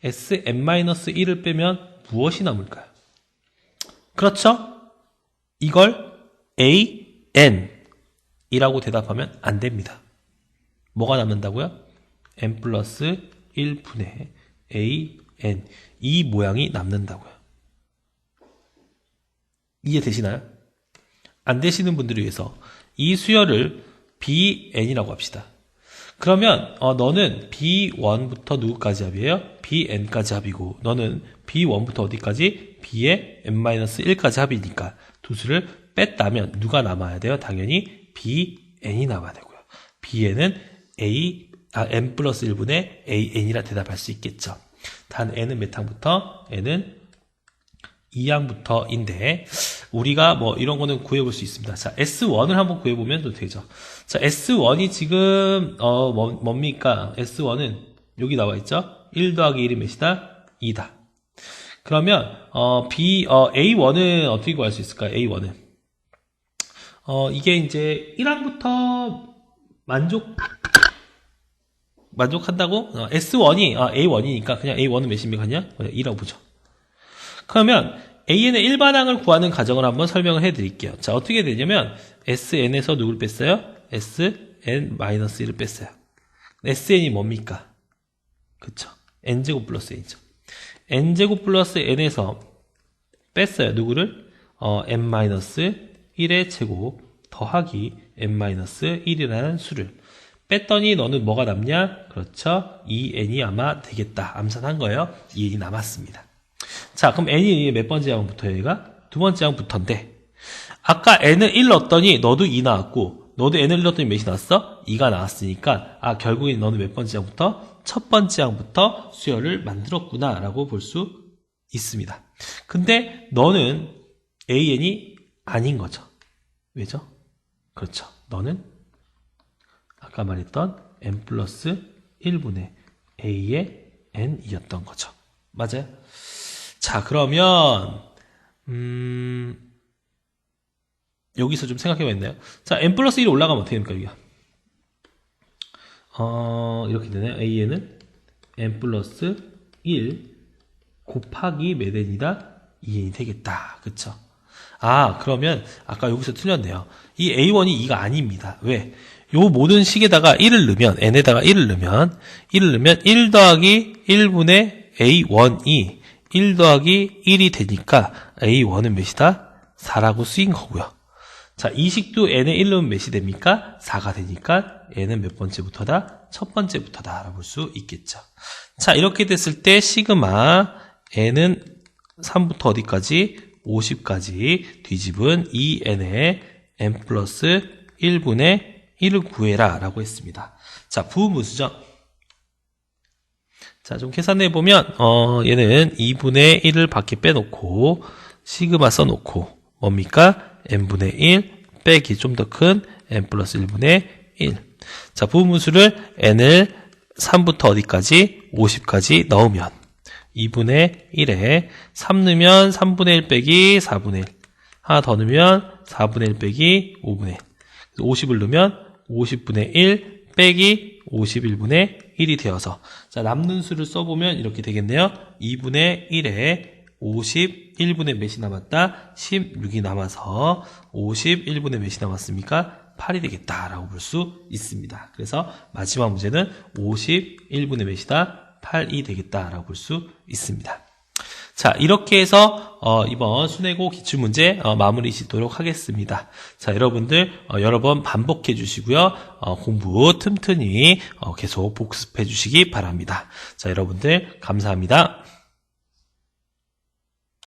Sn-1을 빼면 무엇이 남을까요? 그렇죠? 이걸 AN 이라고 대답하면 안 됩니다. 뭐가 남는다고요? n 플러스 1분의 AN 이 모양이 남는다고요. 이해되시나요? 안 되시는 분들을 위해서 이 수열을 BN이라고 합시다. 그러면 너는 B1부터 누구까지 합이에요? BN까지 합이고 너는 B1부터 어디까지? B의 n-1까지 합이니까 두 수를 뺐다면 누가 남아야 돼요? 당연히 BN이 남아야 되고요. BN은 n 플러스 1분의 AN이라 대답할 수 있겠죠. 단 n은 몇 항부터? n은 2항부터인데 우리가 뭐 이런 거는 구해볼 수 있습니다. 자, S1을 한번 구해보면 또 되죠. 자, S1이 지금 뭡니까? S1은 여기 나와 있죠? 1 더하기 1이 몇이다? 2다. 그러면 A1은 어떻게 구할 수 있을까요? A1은 이게 이제 1항부터 만족한다고? S1이 A1이니까 그냥 A1은 몇입니까? 그냥 2라고 보죠. 그러면 AN의 일반항을 구하는 과정을 한번 설명을 해드릴게요. 자, 어떻게 되냐면 SN에서 누구를 뺐어요? SN-1을 뺐어요. SN이 뭡니까? 그쵸? N제곱 플러스 N이죠. N제곱 플러스 N에서 뺐어요. 누구를? N-1의 제곱 더하기 N-1이라는 수를 뺐더니 너는 뭐가 남냐? 그렇죠? 2N이 아마 되겠다. 암산한 거예요. 2N이 남았습니다. 자, 그럼 n이 몇 번째 항부터예요, 얘가? 두 번째 항부터인데, 아까 n을 1 넣었더니 너도 2 나왔고, 너도 n을 넣었더니 몇이 나왔어? 2가 나왔으니까, 결국엔 너는 몇 번째 항부터? 첫 번째 항부터 수열을 만들었구나, 라고 볼 수 있습니다. 근데 너는 an이 아닌 거죠. 왜죠? 그렇죠. 너는 아까 말했던 n 플러스 1분의 a의 n이었던 거죠. 맞아요? 자, 그러면 여기서 좀 생각해봐야겠네요. 자, n 플러스 1이 올라가면 어떻게 됩니까, 여기가? 이렇게 되네요. AN은 n 플러스 1 곱하기 몇 n이다? 2n이 되겠다. 그쵸? 그러면 아까 여기서 틀렸네요. 이 A1이 2가 아닙니다. 왜? 요 모든 식에다가 1을 넣으면, n에다가 1을 넣으면 1 더하기 1분의 A1이 1 더하기 1이 되니까 A1은 몇이다? 4라고 쓰인 거고요. 자, 이 식도 n에 1 넣으면 몇이 됩니까? 4가 되니까 n은 몇 번째부터다? 첫 번째부터다 라고 볼 수 있겠죠. 자, 이렇게 됐을 때 시그마 n은 3부터 어디까지? 50까지 뒤집은 2n의 n 플러스 1분의 1을 구해라 라고 했습니다. 자, 부분수죠. 자, 좀 계산해보면, 얘는 2분의 1을 밖에 빼놓고, 시그마 써놓고, 뭡니까? n분의 1 빼기 좀 더 큰 n 플러스 1분의 1. 자, 부분수를 n을 3부터 어디까지? 50까지 넣으면, 2분의 1에 3 넣으면 3분의 1 빼기 4분의 1. 하나 더 넣으면 4분의 1 빼기 5분의 1. 50을 넣으면 50분의 1 빼기 51분의 1이 되어서 자, 남는 수를 써보면 이렇게 되겠네요. 2분의 1에 51분의 몇이 남았다? 16이 남아서 51분의 몇이 남았습니까? 8이 되겠다라고 볼 수 있습니다. 그래서 마지막 문제는 51분의 몇이다? 8이 되겠다라고 볼 수 있습니다. 자, 이렇게 해서 이번 순회고 기출문제 마무리 짓도록 하겠습니다. 자, 여러분들 여러 번 반복해 주시고요. 공부 틈틈이 계속 복습해 주시기 바랍니다. 자, 여러분들 감사합니다.